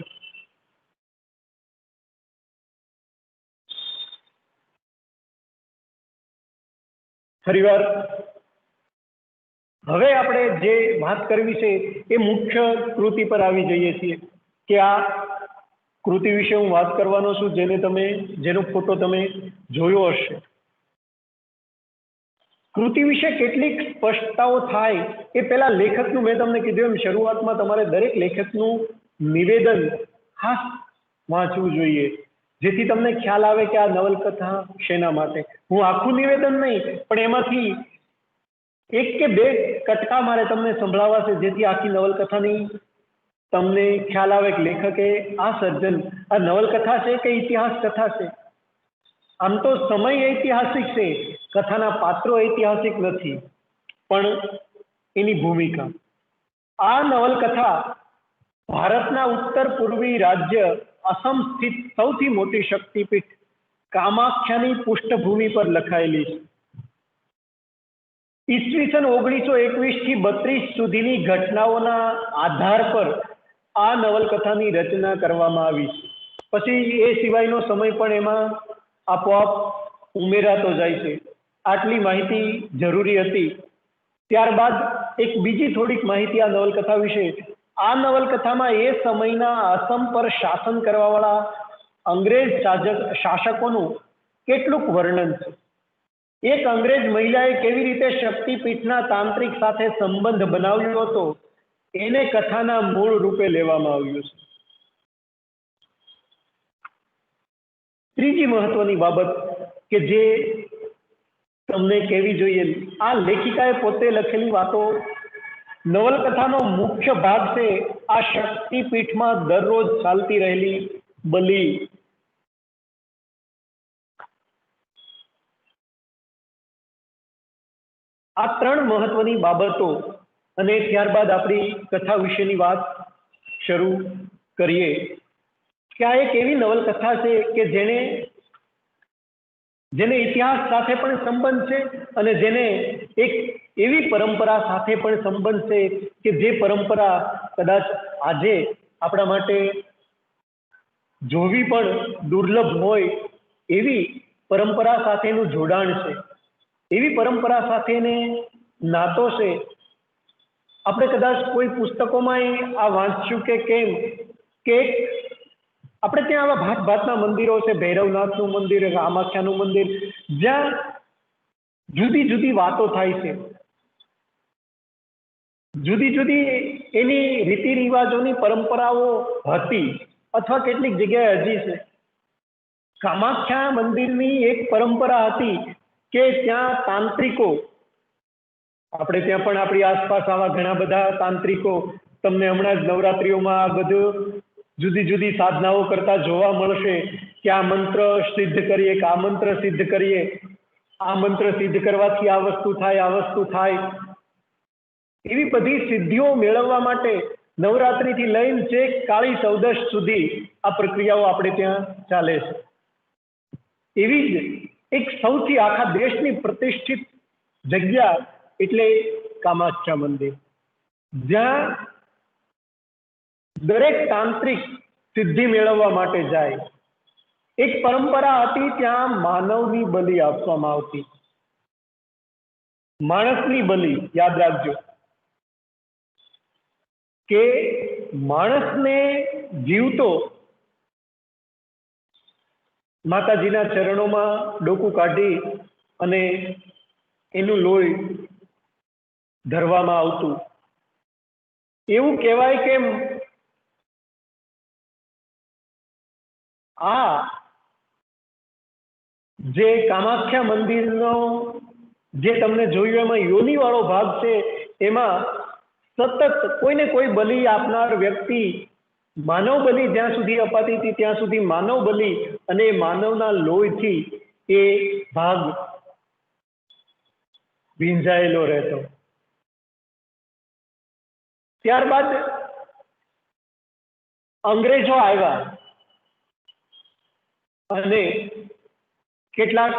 D: ફરીવાર હવે આપણે જે વાત કરવી છે એ મુખ્ય કૃતિ પર આવી જઈએ છીએ, કે આ કૃતિ વિશે હું વાત કરવાનો છું, જેનો ફોટો તમે જોયો હશે. કૃતિ વિશે કેટલીક સ્પષ્ટતાઓ થાય એ પહેલા લેખકનું, મેં તમને કીધું એમ શરૂઆતમાં, તમારે દરેક લેખકનું નિવેદન ખાસ વાંચવું જોઈએ, જેથી તમને ખ્યાલ આવે કે આ નવલકથા શેના માટે. હું આખું નિવેદન નહીં, પણ એમાંથી 1 કે 2 કટકા મારે તમને સંભળાવાશે, જેથી આખી નવલકથાની તમને ખ્યાલ આવે કે લેખકે આ સર્જન, આ નવલકથા છે કે ઇતિહાસ કથા છે. આમ તો સમય ઐતિહાસિક છે, કથાના પાત્રો ઐતિહાસિક નથી, પણ એની ભૂમિકા. આ નવલકથા ભારતના ઉત્તર પૂર્વી રાજ્ય અસમ સ્થિત સૌથી મોટી શક્તિપીઠ કામાખ્યાની પૃષ્ઠભૂમિ પર લખાયેલી છે. ઈસવીસન 1921 થી 32 સુધીની ઘટનાઓના આધાર પર આ નવલકથાની રચના કરવામાં આવી છે. પછી એ સિવાયનો સમય પણ એમાં આપોઆપ ઉમેરાતો જાય છે. આટલી માહિતી જરૂરી હતી. ત્યારબાદ એક બીજી થોડીક માહિતી આ નવલકથા વિશે. આ નવલકથામાં એ સમયના અસમ પર શાસન કરવાવાળા અંગ્રેજ શાસકોનું કેટલુંક વર્ણન છે. એક અંગ્રેજ મહિલાએ કેવી રીતે શક્તિપીઠના તાંત્રિક સાથે સંબંધ બનાવ્યો હતો એને કથાના મૂળ રૂપે લેવામાં આવ્યું છે. ત્રીજી મહત્વની બાબત કે જે તમને કહેવી જોઈએ, આ લેખિકાએ પોતે લખેલી વાતો. નવલકથાનો મુખ્ય ભાગ છે આ શક્તિપીઠમાં દરરોજ ચાલતી રહેલી બલિ. આ ત્રણ મહત્વની બાબતો અને ત્યારબાદ આપણી કથા વિશેની વાત શરૂ કરીએ કે આ એક એવી નવલકથા છે કે જેને ઇતિહાસ સાથે પણ સંબંધ છે અને જેને એક એવી પરંપરા સાથે પણ સંબંધ છે કે જે પરંપરા કદાચ આજે આપણા માટે જોવી પણ દુર્લભ હોય એવી પરંપરા સાથેનું જોડાણ છે. એવી પરંપરા સાથેને નાતો છે. આપણે કદાચ કોઈ પુસ્તકોમાં આ વાંચ્યું કે કેમ કે આપણે ત્યાં આવા ભાત ભાતના મંદિરો છે, ભૈરવનાથનું મંદિર, કામાખ્યાનું મંદિર, જ્યાં જુદી જુદી વાતો થાય છે, જુદી જુદી એની રીતિ રિવાજોની પરંપરાઓ હતી અથવા કેટલીક જગ્યાએ હજી છે. કામાખ્યા મંદિરની એક પરંપરા હતી કે ત્યાં તાંત્રિકો, આપણે ત્યાં પણ આપણી આસપાસ આવા ઘણા બધા તાંત્રિકો તમને હમણાં જ નવરાત્રિઓમાં આ બધું જુદી જુદી સાધનાઓ કરતા જોવા મળશે કે આ મંત્ર સિદ્ધ કરીએ કે આ મંત્ર સિદ્ધ કરીએ, આ મંત્ર સિદ્ધ કરવાથી આ વસ્તુ થાય, આ વસ્તુ થાય. એવી બધી સિદ્ધિઓ મેળવવા માટે નવરાત્રિથી લઈને છેક કાળી ચૌદશ સુધી આ પ્રક્રિયાઓ આપણે ત્યાં ચાલે છે. એવી જ એક સૌથી આખા દેશની પ્રતિષ્ઠિત જગ્યા એટલે કામાખ્યા મંદિર, જ્યાં દરેક તાંત્રિક સિદ્ધિ મેળવવા માટે જાય. એક પરંપરા હતી, ત્યાં માનવની બલિ આપવામાં આવતી. માણસની બલિ, યાદ રાખજો કે માણસને જીવતો માતાજીના ચરણોમાં ડોકું કાઢી અને એનું લોહી ધરવામાં આવતું. એવું કહેવાય કે આ જે કામાખ્યા મંદિરનો જે તમને જોયું એમાં યોનિવાળો ભાગ છે, એમાં સતત કોઈને કોઈ બલિ આપનાર વ્યક્તિ, માનવ બલિ જ્યાં સુધી અપાતી હતી ત્યાં સુધી માનવ બલિ અને માનવના લોહીથી એ ભાગ ભીંજાયેલો રહેતો. ત્યારબાદ અંગ્રેજો આવ્યા અને કેટલાક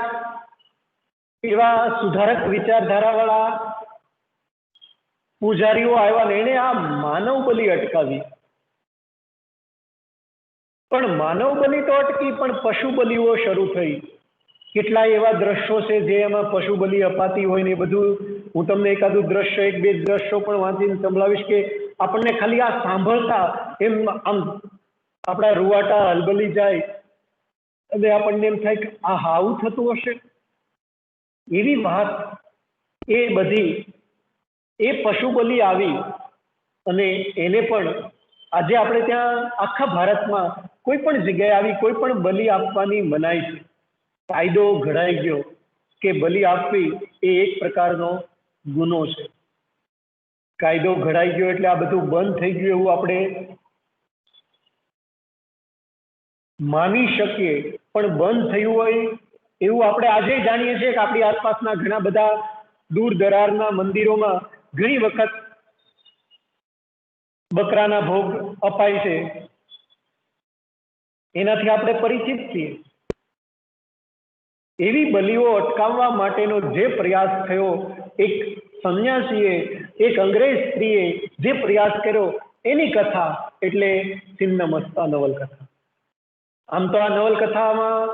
D: એવા સુધારક વિચારધારાવાળા પૂજારીઓ આવ્યા ને એને આ માનવ બલિ અટકાવી. પણ માનવ બલિ તો અટકી, પણ પશુ બલિઓ શરૂ થઈ. કેટલાય એવા દ્રશ્યો છે જે એમાં પશુ બલિ અપાતી હોય ને એ બધું. હું તમને એકાદું દ્રશ્ય, એક બે દ્રશ્યો પણ વાંચીને સંભળાવીશ કે આપણને ખાલી આ સાંભળતા એમ આમ આપણા રૂવાટા હલબલી જાય અને આપણને એમ થાય કે આ આવું થતું હશે. એવી વાત એ બધી એ પશુ બલિ આવી અને એને પણ આજે આપણે ત્યાં આખા ભારતમાં કોઈ પણ જગ્યાએ આવી કોઈ પણ બલિ આપવાની મનાઈ છે. કાયદો ઘડાઈ ગયો કે બલિ આપવી એ એક પ્રકારનો ગુનો છે. કાયદો ઘડાઈ ગયો એટલે આ બધું બંધ થઈ ગયું એવું આપણે માની શકીએ, પણ બંધ થયું હોય એવું આપણે આજે જાણીએ છીએ કે આપણી આસપાસના ઘણા બધા દૂર દરારના મંદિરોમાં ઘણી વખત બકરાના ભોગ અપાય છે, એનાથી આપણે પરિચિત છીએ. એવી બલિઓ અટકાવવા માટેનો જે પ્રયાસ થયો, એક સંન્યાસીએ, એક અંગ્રેજ સ્ત્રીએ જે પ્રયાસ કર્યો, એની કથા એટલે છિન્નમસ્તા નવલકથા. આમ તો આ નવલકથામાં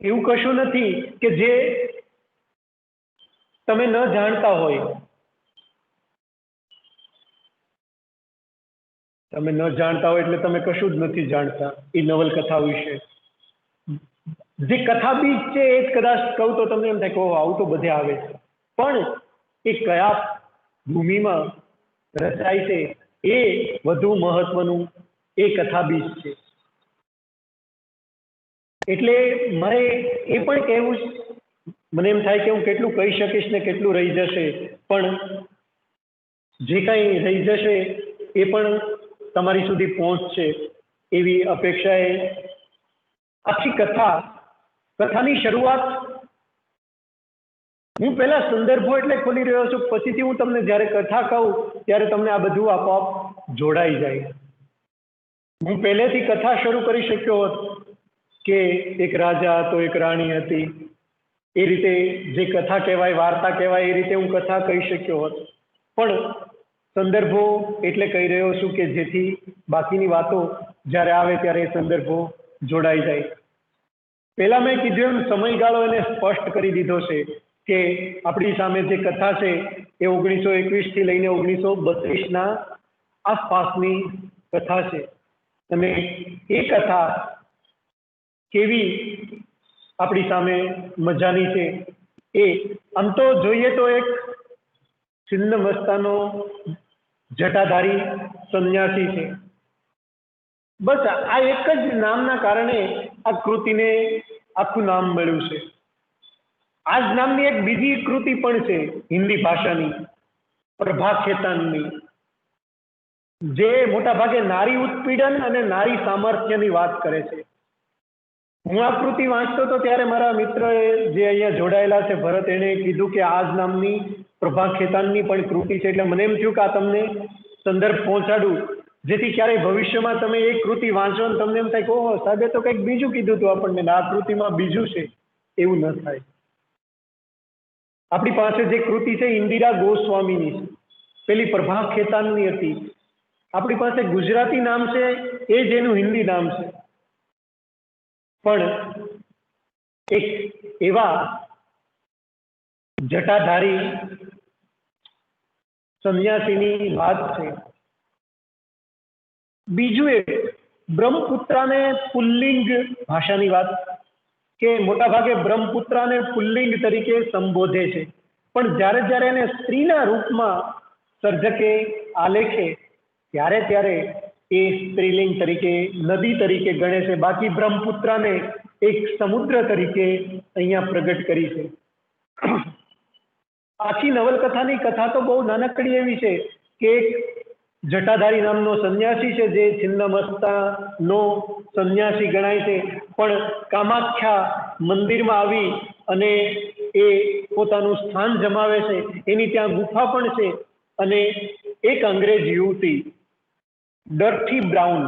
D: એવું કશું નથી કે જે તમે ન જાણતા હોય. તમે ન જાણતા હોય એટલે તમે કશું જ નથી જાણતા એ નવલકથા વિશે. જે કથા બીજ છે એ જ કદાચ કહું તો તમને એમ થાય કે ઓહ, આવું તો બધે આવે છે, પણ એ કયા ભૂમિમાં રચાય છે એ વધુ મહત્વનું એ કથા બીજ છે. એટલે મારે એ પણ કહેવું છે, મને એમ થાય કે હું કેટલું કહી શકીશ ને કેટલું રહી જશે, પણ જે કાંઈ રહી જશે એ પણ તમારી સુધી પહોંચશે એવી અપેક્ષાએ આખી કથાની શરૂઆત હું પહેલા સંદર્ભો એટલે ખોલી રહ્યો છું, પછીથી હું તમને જ્યારે કથા કહું ત્યારે તમને આ બધું આપોઆપ જોડાઈ જાય. હું પહેલેથી કથા શરૂ કરી શક્યો હોત કે એક રાજા હતો, એક રાણી હતી, એ રીતે જે કથા કહેવાય, વાર્તા કહેવાય, એ રીતે હું કથા કહી શક્યો હોત, પણ સંદર્ભો એટલે કહી રહ્યો છું કે જેથી બાકીની વાતો જ્યારે આવે ત્યારે એ સંદર્ભો જોડાઈ જાય. પહેલા મેં કીધું એમ સમયગાળો એને સ્પષ્ટ કરી દીધો છે કે આપણી સામે જે કથા છે એ 1921 થી લઈને 1932 આસપાસની કથા છે. અને એ કથા કેવી આપણી સામે મજાની છે એ આમ તો જોઈએ તો એક છિન્નમસ્તાનો જટાધારી સંન્યાસી છે. બસ આ એક જ નામના કારણે આ કૃતિને આખું નામ મળ્યું છે. આ જ નામની એક બીજી કૃતિ પણ છે હિન્દી ભાષાની, પ્રભા ખેતાનની, જે મોટા ભાગે નારી ઉત્પીડન અને નારી સામર્થ્યની વાત કરે છે. હું આ કૃતિ વાંચતો હતો ત્યારે મારા મિત્ર જે અહીંયા જોડાયેલા છે ભરત, એણે કીધું કે આ જ નામની પ્રભા ખેતાનની પણ કૃતિ છે. એટલે મને એમ થયું કે આ તમને સંદર્ભ પહોંચાડું, જેથી ક્યારેય ભવિષ્યમાં તમે એક કૃતિ વાંચો ને તમને એમ થાય કે ઓહો, સાહેબે તો કંઈક બીજું કીધું હતું આપણને, આ કૃતિમાં બીજું છે, એવું ન થાય. આપણી પાસે જે કૃતિ છે ઇન્દિરા ગોસ્વામીની છે, પેલી પ્રભા ખેતાનની હતી. આપણી પાસે ગુજરાતી નામ છે એ જ એનું હિન્દી નામ છે. પણ એક એવા જટાધારી સંન્યાસીની વાત છે. બીજું એક બ્રહ્મપુત્રાને પુલ્લિંગ ભાષાની વાત, કે મોટા ભાગે બ્રહ્મપુત્રાને પુલ્લિંગ તરીકે સંબોધે છે, પણ જ્યારે જ્યારે એને સ્ત્રીના રૂપમાં સર્જકે આલેખે ત્યારે ત્યારે એ સ્ત્રીલિંગ તરીકે, નદી તરીકે ગણે છે. બાકી બ્રહ્મપુત્રાને એક સમુદ્ર તરીકે અહીંયા પ્રગટ કરી છે. આખી નવલકથાની કથા તો બહુ નાનકડી એવી છે કે એક જટાધારી નામનો સંન્યાસી છે જે છિન્નમસ્તાનો સંન્યાસી ગણાય છે, પણ કામાખ્યા મંદિરમાં આવી અને એ પોતાનું સ્થાન જમાવે છે. એની ત્યાં ગુફા પણ છે. અને એક અંગ્રેજ યુવતી ડર્થી બ્રાઉન,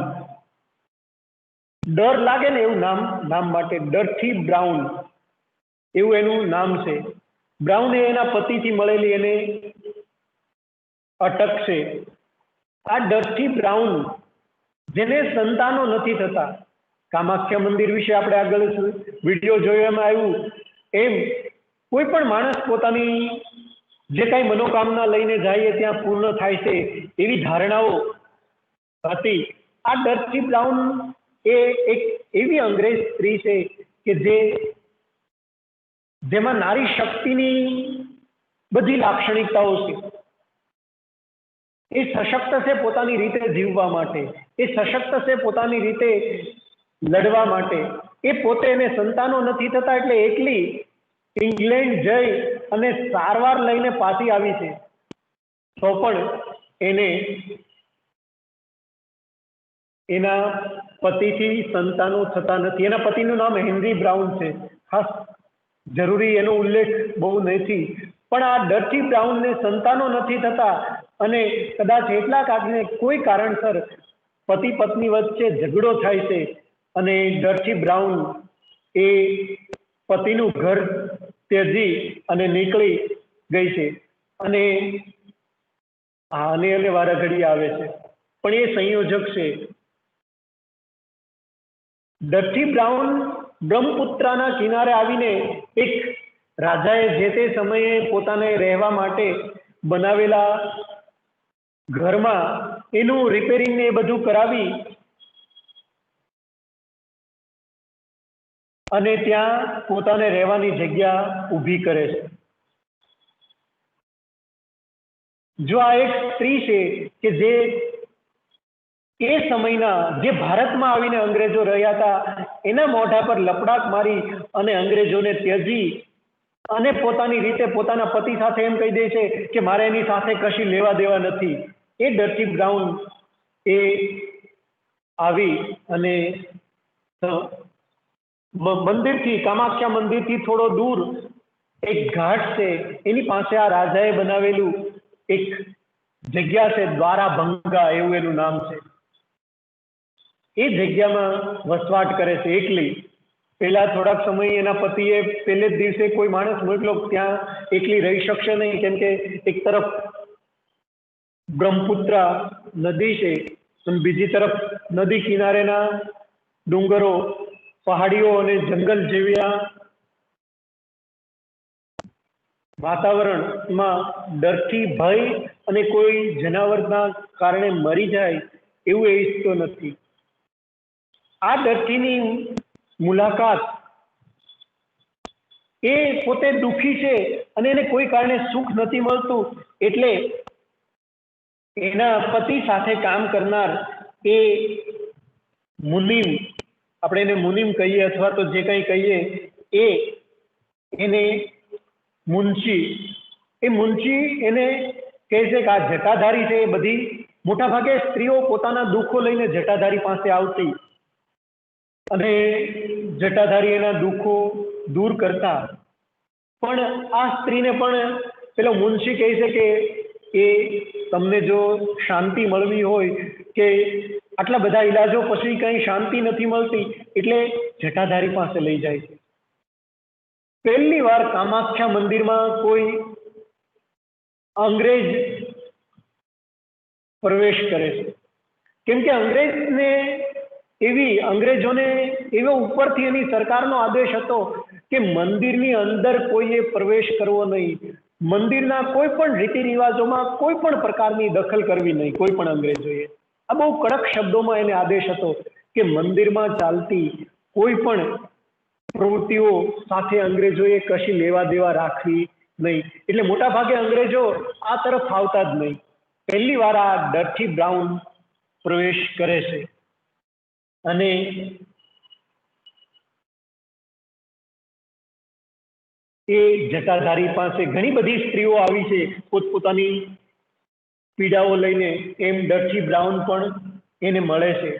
D: ડર લાગે ને એવું નામ માટે ડર્થી બ્રાઉન એવું એનું નામ છે. બ્રાઉન એ એના પતિથી મળેલી એને અટક છે. આ ડર્થી બ્રાઉન જેને સંતાનો નથી થતા, કામાખ્યા મંદિર વિશે આપણે આગળ વિડીયો જોવામાં આવ્યું એમ કોઈ પણ માણસ પોતાની જે કાંઈ મનોકામના લઈને જાય ત્યાં પૂર્ણ થાય છે એવી ધારણાઓ હતી. આ ડર્થી બ્રાઉન એ એક એવી અંગ્રેજ સ્ત્રી છે કે જેમાં નારી શક્તિની બધી લાક્ષણિકતાઓ છે. એ સશક્ત છે પોતાની રીતે જીવવા માટે, એ સશક્ત છે પોતાની રીતે લડવા માટે. એ પોતે એને સંતાનો નથી થતા એટલે એકલી ઇંગ્લેન્ડ જઈ અને સારવાર લઈને પાછી આવી છે, તો પણ એને એના પતિથી સંતાનો થતા નથી. એના પતિનું નામ હેનરી બ્રાઉન છે. ખાસ જરૂરી એનો ઉલ્લેખ બહુ નથી, પણ આ ડર્ટી બ્રાઉનને સંતાનો નથી થતા અને કદાચ એટલા કારણે કોઈ કારણસર પતિ પત્ની વચ્ચે ઝઘડો થાય છે અને ડર્ટી બ્રાઉન એ પતિનું ઘર ત્યજી અને નીકળી ગઈ છે અને અને વારા ઘડી આવે છે, પણ એ સંયોજક છે. ડર્ટી બ્રાઉન બ્રહ્મપુત્રના કિનારે આવીને એક રાજાએ જે તે સમયે પોતાને રહેવા માટે બનાવેલા ઘરમાં એનું રિપેરિંગ ને એ બધું કરાવી અને ત્યાં પોતાને રહેવાની જગ્યા ઊભી કરે છે. જો આ એક સ્ત્રી છે કે જે એ સમયના જે ભારતમાં આવીને અંગ્રેજો રહ્યા હતા એના મોઢા પર લપડાક મારી અને અંગ્રેજોને ત્યજી અને પોતાની રીતે પોતાના પતિ સાથે એમ કહી દે છે કે મારે એની સાથે કશી લેવા દેવા નથી, એ ડર્ટી બ્રાઉન એ આવી અને મંદિરથી, કામાખ્યા મંદિરથી થોડો દૂર એક ઘાટ છે, એની પાસે આ રાજાએ બનાવેલું એક જગ્યા છે, દ્વારાભંગા એવું એનું નામ છે. એ જગ્યામાં વસવાટ કરે છે એકલી. પેલા થોડાક સમય એના પતિએ પહેલે જ દિવસે કોઈ માણસ મોકલો ત્યાં એકલી રહી શકશે નહીં, કેમ કે એક તરફ બ્રહ્મપુત્રા નદી છે અને બીજી તરફ નદી કિનારેના ડુંગરો, પહાડીઓ અને જંગલ જેવા વાતાવરણમાં ડરથી ભય અને કોઈ જનાવરના કારણે મરી જાય એવું એ ઈચ્છતો નથી. આ ડર્ટીની મુલાકાત એ પોતે દુઃખી છે અને એને કોઈ કારણે સુખ નથી મળતું, એટલે એના પતિ સાથે કામ કરનાર એ મુનિમ, આપણે એને મુનિમ કહીએ અથવા તો જે કંઈ કહીએ, એને મુનશી, એ મુનશી એને કહે છે કે આ જટાધારી છે એ બધી મોટાભાગે સ્ત્રીઓ પોતાના દુઃખો લઈને જટાધારી પાસે આવતી અને જટાધારી એના દુઃખો દૂર કરતા. પણ આ સ્ત્રીને પણ પેલો મુનશી કહે છે કે એ તમને જો શાંતિ મળવી હોય કે આટલા બધા ઈલાજો પછી કંઈ શાંતિ નથી મળતી એટલે જટાધારી પાસે લઈ જાય છે. પહેલી વાર કામાખ્યા મંદિરમાં કોઈ અંગ્રેજ પ્રવેશ કરે છે, કેમ કે અંગ્રેજોને એવો ઉપરથી એની સરકારનો આદેશ હતો કે મંદિરની અંદર કોઈએ પ્રવેશ કરવો નહીં, મંદિરના કોઈ પણ રીતિ રિવાજોમાં કોઈ પણ પ્રકારની દખલ કરવી નહીં કોઈ પણ અંગ્રેજોએ. આ બહુ કડક શબ્દોમાં એને આદેશ હતો કે મંદિરમાં ચાલતી કોઈ પણ પ્રવૃત્તિઓ સાથે અંગ્રેજોએ કશી લેવા દેવા રાખવી નહીં. એટલે મોટા ભાગે અંગ્રેજો આ તરફ આવતા જ નહીં. પહેલી વાર આ ડર્ટી બ્રાઉન પ્રવેશ કરે છે અને એ જટાધારી પાસે ઘણી બધી સ્ત્રીઓ આવી છે પોતપોતાની પીડાઓ લઈને, એમ ડર્ટી બ્રાઉન પણ એને મળે છે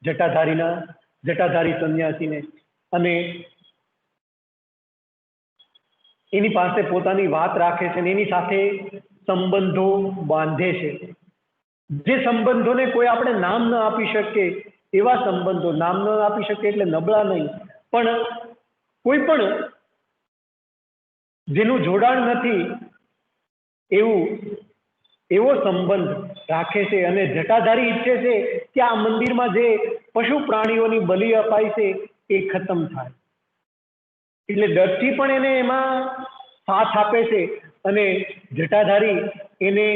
D: જટાધારી સંન્યાસીને અને એની પાસે પોતાની વાત રાખે છે અને એની સાથે સંબંધો બાંધે છે. જે સંબંધોને કોઈ આપણે નામ ન આપી શકીએ એવા સંબંધો, નામ ન આપી શકીએ એટલે નબળા નહીં, પણ કોઈ પણ જેનું જોડાણ નથી એવો સંબંધ રાખે છે. અને જટાધારી ઈચ્છે છે કે આ મંદિરમાં જે પશુ પ્રાણીઓની બલિ અપાય છે એ ખતમ થાય, એટલે ડર્ટી પણ એને એમાં સાથ આપે છે અને જટાધારી એને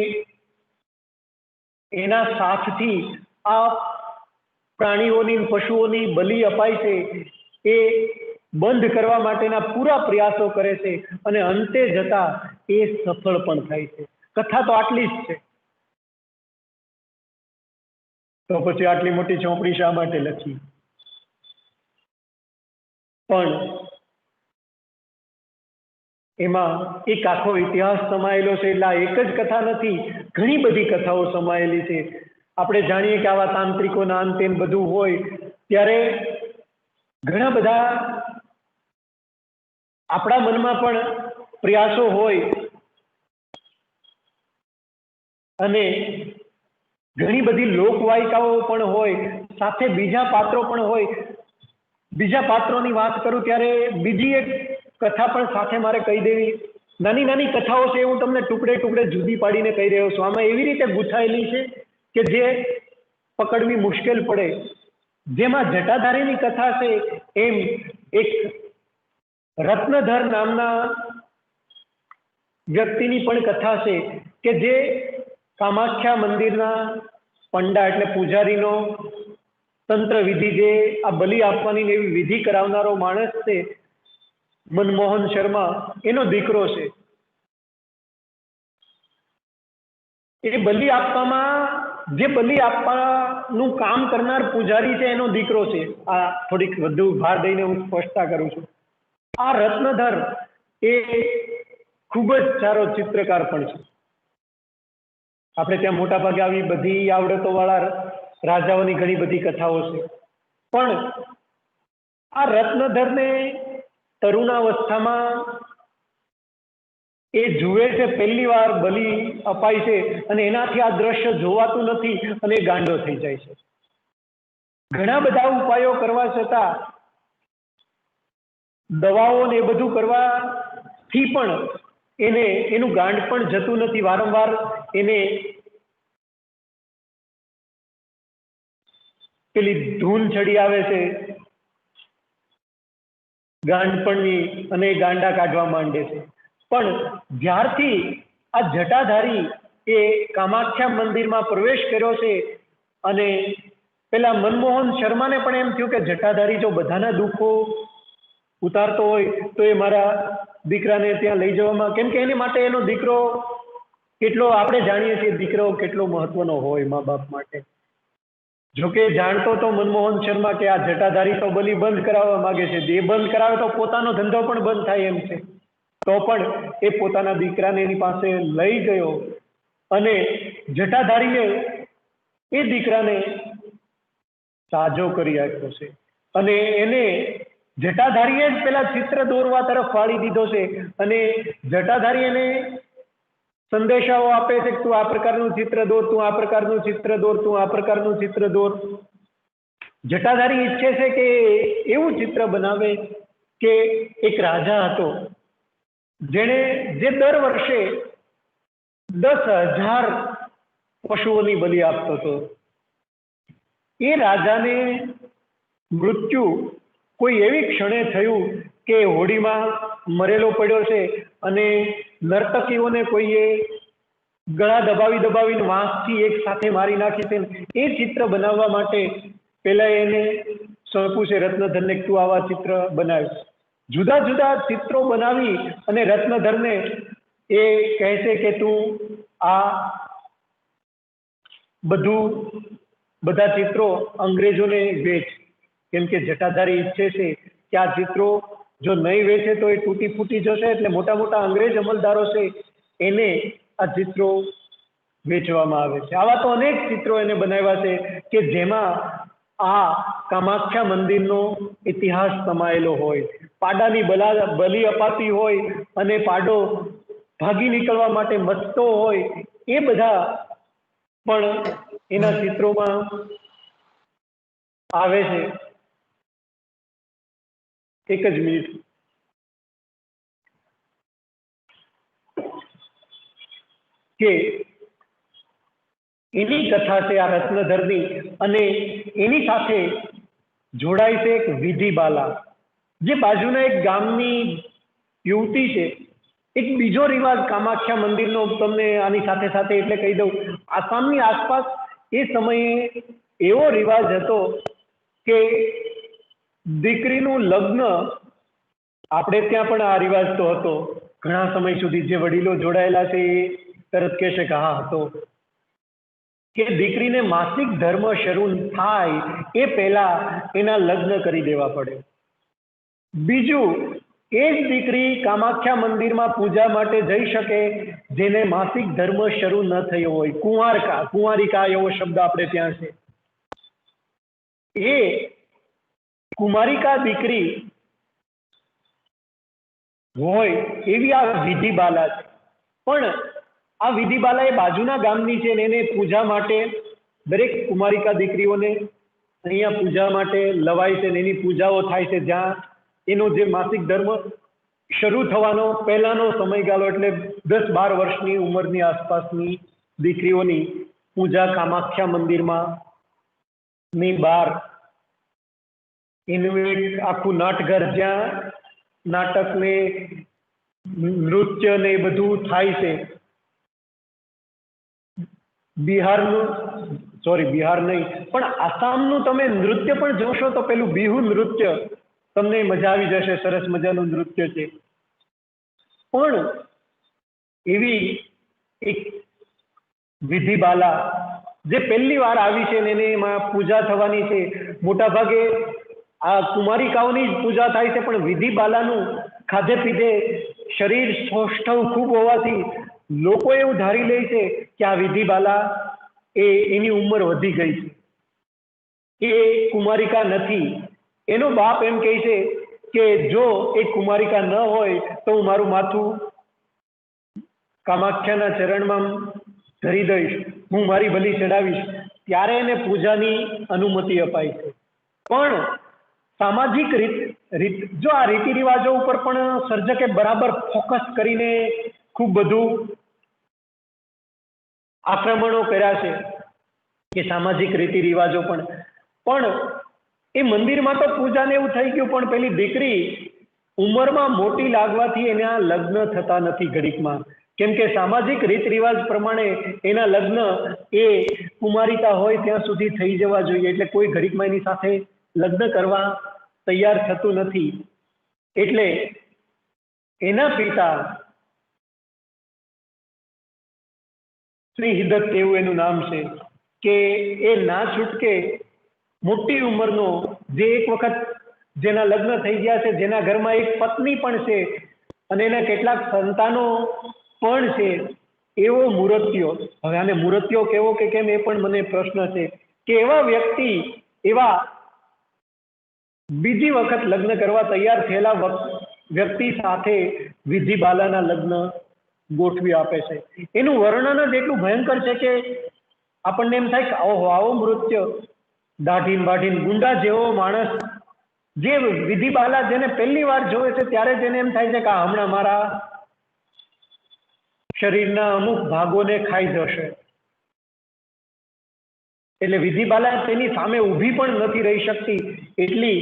D: એના સાથથી આ પ્રાણીઓની, પશુઓની બલિ અપાય છે એ બંધ કરવા માટેના પૂરા પ્રયાસો કરે છે અને અંતે જતા એ સફળ પણ થાય છે. કથા તો આટલી જ છે, તો પછી આટલી મોટી ચોપડી શા માટે લખી? પણ એમાં એક આખો ઇતિહાસ સમાયેલો છે. એટલે આ એક જ કથા નથી, ઘણી બધી કથાઓ સમાયેલી છે. આપણે જાણીએ કે આવા તાંત્રિકોના અંતે બધું હોય ત્યારે ઘણા બધા આપણા મનમાં પણ પ્રયાસો હોય અને ઘણી બધી લોકવાયકાઓ પણ હોય, સાથે બીજા પાત્રો પણ હોય. બીજા પાત્રોની વાત કરું ત્યારે બીજી એક કથા પણ સાથે મારે કહી દેવી. નાની નાની કથાઓ છે, હું તમને ટુકડે ટુકડે જુદી પાડીને કહી રહ્યો છું. આમાં એવી રીતે ગૂંથાયેલી છે કે જે પકડવી મુશ્કેલ પડે. જેમાં જટાધારીની કથા છે એમ એક રત્નધર નામના વ્યક્તિની પણ કથા છે કે જે કામાખ્યા મંદિરના પંડા એટલે પૂજારીનો તંત્ર વિધિ, જે આ બલિ આપવાની એવી વિધિ કરાવનારો માણસ છે, મનમોહન શર્મા, એનો દીકરો છે. એ બલિ આપવામાં, જે બલિ આપવાનું કામ કરનાર પૂજારી છે એનો દીકરો છે. આ થોડીક વધુ ભાર દઈને હું સ્પષ્ટતા કરું છું. આ રત્નધર એ ખૂબ જ સારો ચિત્રકાર પણ છે. આપણે ત્યાં મોટા ભાગે આવી બધી આવડતો વાળા રાજાઓની ઘણી બધી કથાઓ છે. પણ આ રત્નધરને તરુણાવસ્થામાં એ જુએ છે, પહેલી વાર બલિ અપાય છે અને એનાથી આ દ્રશ્ય જોવાતું નથી અને એ ગાંડો થઈ જાય છે. ઘણા બધા ઉપાયો કરવા છતાં, દવાઓ ને એ બધું કરવાથી પણ એને એનું ગાંડ પણ જતું નથી. વારંવાર એને પેલી ધૂન ચડી આવે છે ગાંડપણની અને ગાંડા કાઢવા માંડે છે. પણ જ્યારથી આ જટાધારી એ કામાખ્યા મંદિરમાં પ્રવેશ કર્યો છે અને પેલા મનમોહન શર્માને પણ એમ થયું કે જટાધારી જો બધાના દુઃખો ઉતારતો હોય તો એ મારા દીકરાને ત્યાં લઈ જવામાં, કેમ કે એની માટે એનો દીકરો કેટલો, આપણે જાણીએ છીએ દીકરો કેટલો મહત્વનો હોય મા બાપ માટે. જોકે જાણતો તો મનમોહન શર્મા કે આ જટાધારી તો બલિ બંધ કરાવવા માંગે છે, જે બંધ કરાવે તો પોતાનો ધંધો પણ બંધ થાય એમ છે. તો પણ એ પોતાના દીકરાને એની પાસે લઈ ગયો અને જટાધારીએ એ દીકરાને સાજો કરી આપ્યો છે અને એને જટાધારીએ જ પેલા ચિત્ર દોરવા તરફ વાળી દીધો છે. અને જટાધારી એને સંદેશાઓ આપે છે કે તું આ પ્રકારનું ચિત્ર દોર, તું આ પ્રકારનું ચિત્ર દોર, તું આ પ્રકારનું ચિત્ર દોર. જટાધારી ઈચ્છે છે કે એવું ચિત્ર બનાવે કે એક રાજા હતો જેણે જે દર વર્ષે 10,000 પશુઓની બલિ આપતો હતો. એ રાજાને મૃત્યુ કોઈ એવી ક્ષણે થયું કે હોડીમાં મરેલો પડ્યો છે અને નર્તકીઓને કોઈએ ગળા દબાવીને વાંસથી એક સાથે મારી નાખી છે. એ ચિત્ર બનાવવા માટે પહેલા એને સોંપ્યું છે રત્નધરને કે તું આવા ચિત્ર બનાવ. જુદા જુદા ચિત્રો બનાવી અને રત્નધરને એ કહે છે કે તું આ બધા ચિત્રો અંગ્રેજોને વેચ, કેમ કે જટાધારી ઈચ્છે છે કે આ ચિત્રો જો નહીં વેચે તો એ તૂટી ફૂટી જશે. એટલે મોટા મોટા અંગ્રેજ અમલદારો છે એને આ ચિત્રો વેચવામાં આવે છે. આવા તો અનેક ચિત્રો એને બનાવ્યા છે કે જેમાં આ કામાખ્યા મંદિરનો ઇતિહાસ સમાયેલો હોય. પાડાની બલિ અપાતી હોય અને પાડો ભાગી નીકળવા માટે મથતો હોય, એ બધા પણ એના ચિત્રોમાં આવે છે. એક જ મિનિટ. કે એની કથા છે આ રત્નધરની અને એની સાથે જોડાય છે એક વિધિબાલા, જે બાજુના એક ગામની યુવતી છે. એક બીજો રિવાજ કામાખ્યા મંદિરનો તમને આની સાથે સાથે એટલે કહી દઉં, આસામની આસપાસ એ સમયે એવો રિવાજ હતો કે દીકરીનું લગ્ન, આપણે ત્યાં પણ આ રિવાજ તો હતો ઘણા સમય સુધી. જે વડીલો જોડાયેલા છે એ તરત કહેશે કે હા હતો, કે દીકરીને માસિક ધર્મ શરૂ થાય એ પહેલા એના લગ્ન કરી દેવા પડે. બીજું, એ જ દીકરી કામાખ્યા મંદિરમાં પૂજા માટે જઈ શકે જેને માસિક ધર્મ શરૂ ન થયો હોય. કુંવારિકા એવો શબ્દ આપણે ત્યાં છે. એ કુમારિકા દીકરી હોય એવી આ વિધિબાલા છે. પણ આ વિધિબાલા એ બાજુના ગામની છે ને એને પૂજા માટે દરેક કુમારિકા દીકરીઓને અહીંયા પૂજા માટે લવાય છે ને એની પૂજાઓ થાય છે, જ્યાં એનો જે માસિક ધર્મ શરૂ થવાનો પહેલાનો સમયગાળો એટલે 10-12 વર્ષની ઉંમરની આસપાસની દીકરીઓની પૂજા કામાખ્યા મંદિરમાં ની બહાર એનું એક આખું નાટઘર જ્યાં નાટક ને નૃત્ય ને એ બધું થાય છે. બિહાર નહીં પણ આસામનું તમે નૃત્ય પણ જોશો તો પેલું બિહુ નૃત્ય તમને મજા આવી જશે. સરસ મજાનું નૃત્ય છે. પણ એવી એક વિધિબાલા જે પહેલી વાર આવી છે ને એને એમાં પૂજા થવાની છે. મોટા ભાગે આ કુમારિકાઓની જ પૂજા થાય છે, પણ વિધિબાલાનું ખાધે પીધે શરીર સૌષ્ઠવ ખૂબ હોવાથી લોકો એવું ધારી લે છે કે આ વિધિબાલા એની ઉંમર વધી ગઈ છે, એ કુમારિકા નથી. એનો બાપ એમ કહે છે કે જો એ કુમારિકા ન હોય તો હું મારું માથું કામાખ્યાના ચરણમાં ધરી દઈશ, હું મારી બલિ ચડાવીશ. ત્યારે એને પૂજાની અનુમતિ અપાય છે. પણ સામાજિક રીત જો આ રીતિ રિવાજો ઉપર પણ સર્જકે બરાબર ફોકસ કરીને ખૂબ બધું આક્રમણો કર્યા છે કે સામાજિક રીતિ રિવાજો પણ એ મંદિરમાં તો પૂજાને એવું થઈ ગયું, પણ પેલી દીકરી ઉંમરમાં મોટી લાગવાથી એના લગ્ન થતા નથી ઘડીકમાં. કેમ કે સામાજિક રીત રિવાજ પ્રમાણે એના લગ્ન એ કુમારિકા હોય ત્યાં સુધી થઈ જવા જોઈએ, એટલે કોઈ ઘડીકમાં એની સાથે લગ્ન કરવા તૈયાર થતું નથી. એટલે એના પિતા શ્રી હિદત એવું એનું નામ છે કે એ ના છૂટકે મોટી ઉંમરનો જે એક વખત જેના લગ્ન થઈ ગયા છે, જેના ઘરમાં એક પત્ની પણ છે અને એના કેટલાક સંતાનો પણ છે, એવો મૂર્તિઓ, હવે આને મૂર્તિઓ કેવો કે કેમ એ પણ મને પ્રશ્ન છે, કે એવા વ્યક્તિ એવા બીજી વખત લગ્ન કરવા તૈયાર થયેલા વ્યક્તિ સાથે વિધિબાલાના લગ્ન ગોઠવી આપે છે. એનું વર્ણન જ એટલું ભયંકર છે કે આપણને એમ થાય કે આવો મૃત્યુ દાઢીન બાઢીન ગુંડા જેવો માણસ જે વિધિબાલા જેને પહેલી વાર જોવે છે ત્યારે તેને એમ થાય છે કે હમણાં મારા શરીરના અમુક ભાગોને ખાઈ જશે. એટલે વિધિબાલા તેની સામે ઊભી પણ નથી રહી શકતી. એટલી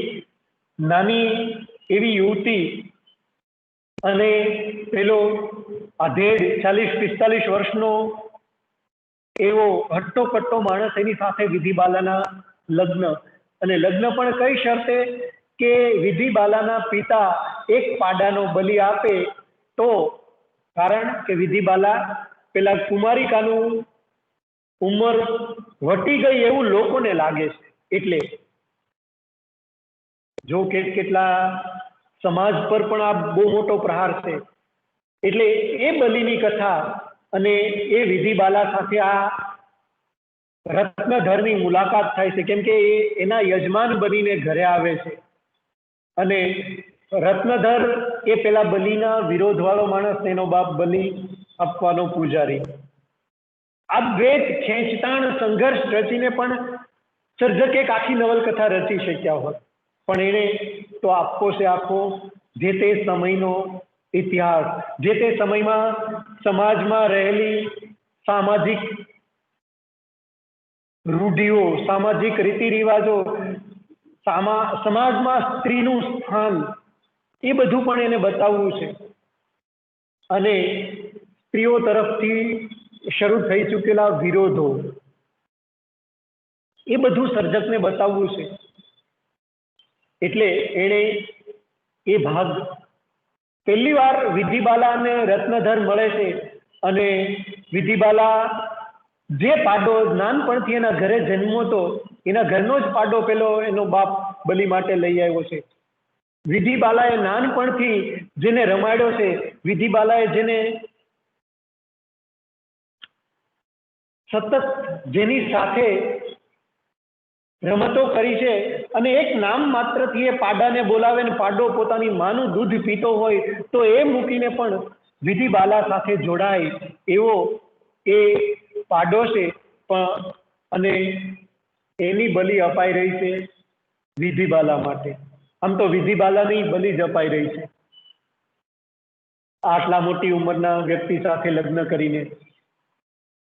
D: નાની એવી યુવતી અને પેલો આધેડ 40-45 વર્ષનો એવો હટ્ટો કટ્ટો માણસ એની સાથે વિધિબાલાના લગ્ન, અને લગ્ન પણ કઈ શરતે કે વિધિબાલાના પિતા એક પાડાનો બલિ આપે તો, કારણ કે વિધિબાલા પેલા કુમારિકાનું ઉંમર વટી ગઈ એવું લોકોને લાગે છે. એટલે જો કેટલા સમાજ પર પણ આ બહુ મોટો પ્રહાર છે. એટલે એ બલિની કથા અને એ વિધિબાલા સાથે આ રત્નધરની મુલાકાત થાય છે, કેમ કે એ એના યજમાન બનીને ઘરે આવે છે અને રત્નધર એ પેલા બલિના વિરોધ વાળો માણસ, એનો બાપ બલિ આપવાનો પૂજારી. આ દ્વૈત ખેંચતાણ સંઘર્ષ રચીને પણ સર્જક એક આખી નવલકથા રચી શક્યા હોત, પણ એને તો આખો છે આખો જે તે સમયનો ઇતિહાસ, જે તે સમયમાં સમાજમાં રહેલી સામાજિક રૂઢિઓ, સામાજિક રીતિ રિવાજો, સમાજમાં સ્ત્રીનું સ્થાન, એ બધું પણ એને બતાવવું છે. અને સ્ત્રીઓ તરફથી શરૂ થઈ ચૂકેલા વિરોધો, એ બધું સર્જકને બતાવવું છે. એટલે એણે એ ભાગ પહેલી વાર વિધિબાલા અને રત્નધર મળે છે અને વિધિબાલા જે પાડો નાનપણથી એના ઘરે જન્મ્યો હતો, એના ઘરનો જ પાડો પેલો એનો બાપ બલિ માટે લઈ આવ્યો છે. વિધિબાલાએ નાનપણથી જેને રમાડ્યો છે, વિધિબાલાએ જેને સતત જેની સાથે રમતો કરી છે અને એક નામ માત્રથી એ પાડાને બોલાવે ને પાડો પોતાની માનું દૂધ પીતો હોય તો એ મૂકીને પણ વિધિ બાલા સાથે જોડાય એવો એ પાડો છે. પણ અને એની બલિ અપાઈ રહી છે વિધિ બાલા માટે. આમ તો વિધિ બાલાની બલિ જ અપાઈ રહી છે આટલા મોટી ઉંમરના વ્યક્તિ સાથે લગ્ન કરીને.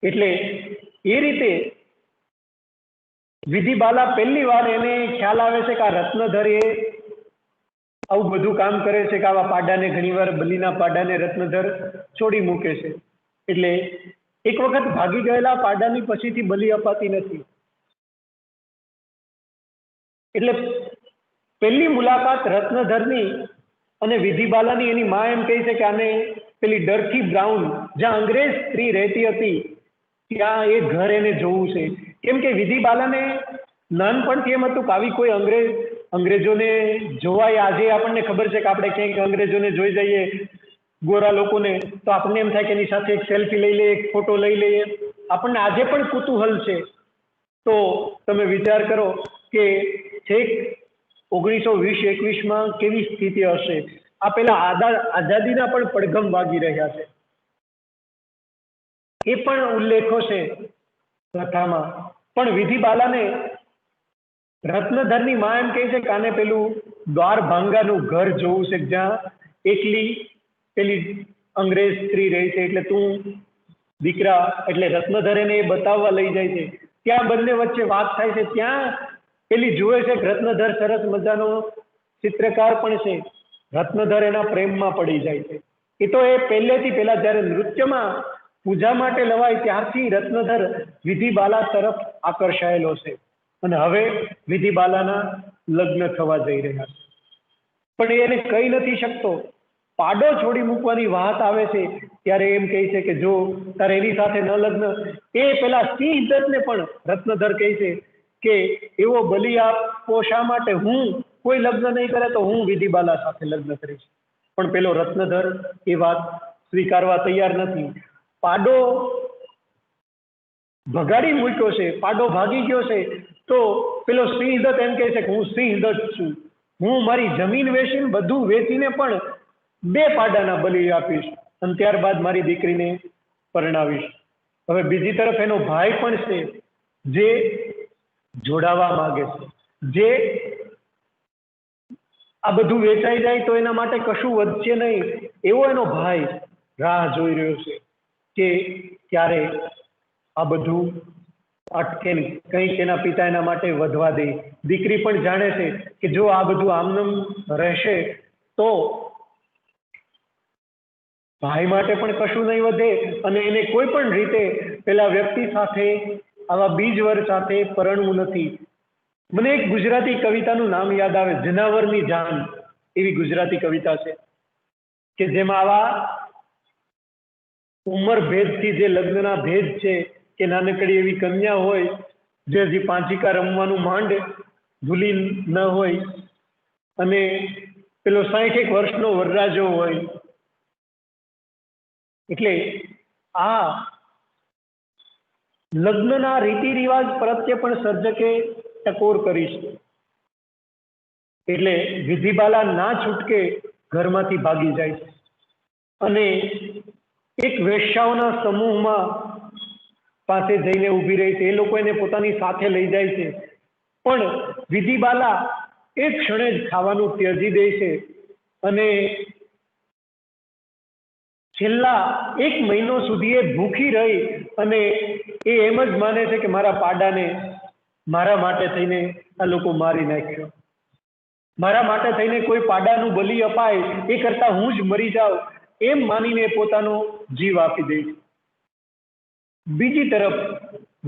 D: એટલે એ રીતે વિધિ બાલા પહેલી વાર એને ખ્યાલ આવે છે કે આ રત્નધર એ આવું બધું કામ કરે છે કે આવા પાડાને ઘણીવાર બલિના પાડાને રત્નધર છોડી મૂકે છે. એટલે એક વખત ભાગી ગયેલા પાડાની પછીથી બલિ અપાતી નથી. એટલે પહેલી મુલાકાત રત્નધરની અને વિધિ બાલાની એની માં એમ કહે છે કે આને પેલી ડરથી બ્રાઉન જ્યાં અંગ્રેજ સ્ત્રી રહેતી હતી ત્યાં એ ઘર એને જોવું છે. કેમ કે વિધિ બાલાને નાનપણથી એમ હતું કે આવી કોઈ અંગ્રેજોને જોવાય. આજે આપણને ખબર છે કે આપણે ક્યાંક અંગ્રેજોને જોઈ જઈએ ગોરા લોકોને તો આપણને એમ થાય કે એની સાથે એક સેલ્ફી લઈ લઈએ, એક ફોટો લઈ લઈએ. આપણને આજે પણ કુતૂહલ છે. તો તમે વિચાર કરો કે છેક 1920-21માં કેવી સ્થિતિ હશે. આ પેલા આઝાદીના પણ પડઘમ વાગી રહ્યા છે. એ પણ ઉલ્લેખો છે કથામાં. પણ વિધિ બાલાને રત્નધરની માં એમ કહે છે કે આને પેલું દ્વાર ભાંગાનું ઘર જોવું છે જ્યાં એકલી પેલી અંગ્રેજ સ્ત્રી રહી છે. એટલે તું દીકરા એટલે રત્નધર એને એ બતાવવા લઈ જાય છે. ત્યાં બંને વચ્ચે વાત થાય છે. ત્યાં પેલી જુએ છે કે રત્નધર સરસ મજાનો ચિત્રકાર પણ છે. રત્નધર એના પ્રેમમાં પડી જાય છે. એ તો એ પહેલેથી પહેલા જ્યારે નૃત્યમાં પૂજા માટે લવાય ત્યારથી રત્નધર વિધિ બાલા તરફ આકર્ષાયેલો છે. અને હવે વિધિ બાલાના લગ્ન થવા જઈ રહ્યા છે. પણ એને કહી નથી શકતો. પાડો છોડી મૂકવાની વાત આવે છે ત્યારે એમ કહે છે કે જો તારે એની સાથે ન લગ્ન. એ પેલા સિંહદત્તને પણ રત્નધર કહે છે કે એવો બલિ આપો શા માટે? હું કોઈ લગ્ન નહીં કરે તો હું વિધિ બાલા સાથે લગ્ન કરીશ. પણ પેલો રત્નધર એ વાત સ્વીકારવા તૈયાર નથી. પાડો ભગાડી મૂક્યો છે, પાડો ભાગી ગયો છે. તો પેલો સિંહદત્ત એમ કહે છે કે હું સિંહદત્ત છું, હું મારી જમીન વેચીને બધું વેચીને પણ 2 પાડાના બલિ આપીશ અને ત્યારબાદ મારી દીકરીને પરણાવીશ. હવે બીજી તરફ એનો ભાઈ પણ છે જે જોડાવા માંગે છે, જે આ બધું વેચાઈ જાય તો એના માટે કશું વધશે નહીં એવો એનો ભાઈ રાહ જોઈ રહ્યો છે કે ક્યારે આ બધું અટકે નહીં, કંઈક એના પિતા એના માટે વધવા દે. દીકરી પણ જાણે છે કે જો આ બધું આમનામ રહેશે તો ભાઈ માટે પણ કશું નહીં વધે અને એને કોઈ પણ રીતે પેલા વ્યક્તિ સાથે આવા બીજવર સાથે પરણવું નથી. મને એક ગુજરાતી કવિતાનું નામ યાદ આવે, જનાવરની જાન એવી ગુજરાતી કવિતા છે કે જેમાં આવા ઉંમર ભેદથી જે લગ્નના ભેદ છે કે નાનકડી એવી કન્યા હોય જે હજી પાંચિકા રમવાનું માંડ ભૂલી ન હોય અને પેલો 60 વર્ષનો વરરાજો હોય. એટલે આ લગ્નના રીતિ રિવાજ પ્રત્યે પણ સર્જકે ટકોર કરી છે. એટલે વિધિ બાલા ના છૂટકે ઘરમાંથી ભાગી જાય છે અને એક વેશ્યાઓના સમૂહમાં પાસે જઈને ઊભી રહી છે. એ લોકો એને પોતાની સાથે લઈ જાય છે. પણ વિધિ બાલા એક ક્ષણે જ ખાવાનું ત્યજી દે છે અને છેલ્લા 1 મહિનો સુધી એ ભૂખી રહી અને એ એમ જ માને છે કે મારા પાડાને મારા માટે થઈને આ લોકો મારી નાખ્યો, મારા માટે થઈને કોઈ પાડાનું બલિ અપાય એ કરતા હું જ મરી જાઉં એમ માનીને પોતાનો જીવ આપી દે છે. બીજી તરફ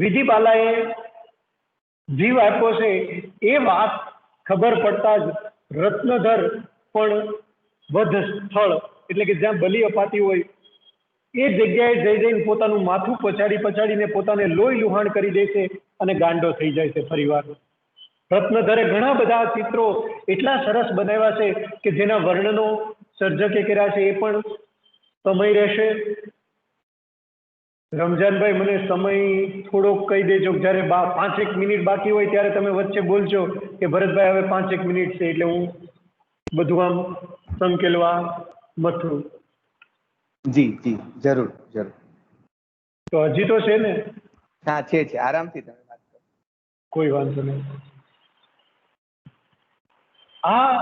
D: વિધિ બાલાએ જીવ આપ્યો છે એ વાત ખબર પડતા જ રત્નધર પણ વધ સ્થળ એટલે કે જ્યાં બલિ અપાતી હોય એ જગ્યાએ જઈને પોતાનું માથું પછાડીને પોતાને લોહી લુહાણ કરી દે છે અને ગાંડો થઈ જાય છે પરિવાર. રત્નધરે ઘણા બધા ચિત્રો એટલા સરસ બનાવ્યા છે કે જેના વર્ણનો સર્જકે કર્યા છે એ પણ સમય રહેશે. રમજાનભાઈ, મને સમય થોડોક કહી દેજો. જ્યારે 5 મિનિટ બાકી હોય ત્યારે તમે વચ્ચે બોલજો કે ભરતભાઈ હવે 5 મિનિટ છે, એટલે હું બધું આમ સંકેલવા મથું.
A: જી જી, જરૂર જરૂર.
D: તો હજી તો છે ને?
A: હા, છે, આરામથી તમે વાત કરો.
D: કોઈ વાંધો નહીં. આ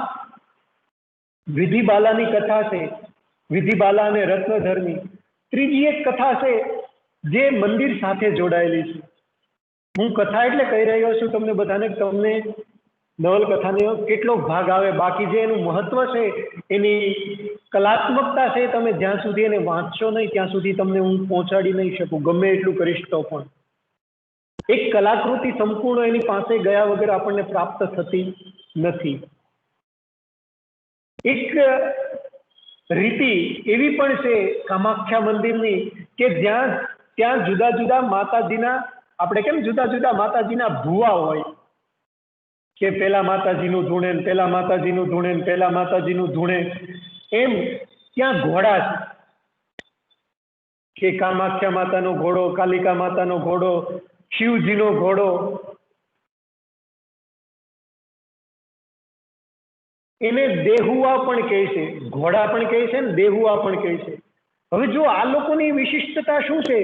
D: વિધિબાલાની કથા છે, વિધિબાલા અને રત્નધરની. ત્રીજી એક કથા છે જે મંદિર સાથે જોડાયેલી છે. હું કથા એટલે કહી રહ્યો છું તમને બધાને, તમને નવલકથાનો કેટલો ભાગ આવે, બાકી જે એનું મહત્વ છે, એની કલાત્મકતા છે, તમે જ્યાં સુધી એને વાંચશો નહીં ત્યાં સુધી તમને હું પહોંચાડી નહીં શકું, ગમે એટલું કરીશ તો પણ. એક કલાકૃતિ સંપૂર્ણ એની પાસે ગયા વગર આપણને પ્રાપ્ત થતી નથી. એક રીતિ એવી પણ છે કામાખ્યા મંદિરની કે ત્યાં જુદા જુદા માતાજીના, આપણે કેમ જુદા જુદા માતાજીના ભુવા હોય કે પેલા માતાજીનું ધૂણે, પેલા માતાજીનું ધૂણે, પેલા માતાજીનું ધૂણે, એમ ત્યાં ઘોડા છે કે કામાખ્યા માતાનો ઘોડો, કાલિકા માતાનો ઘોડો, શિવજીનો ઘોડો. એને દેહુઆ પણ કહે છે, ઘોડા પણ કહે છે ને દેહુઆ પણ કહે છે. હવે જો આ લોકોની વિશિષ્ટતા શું છે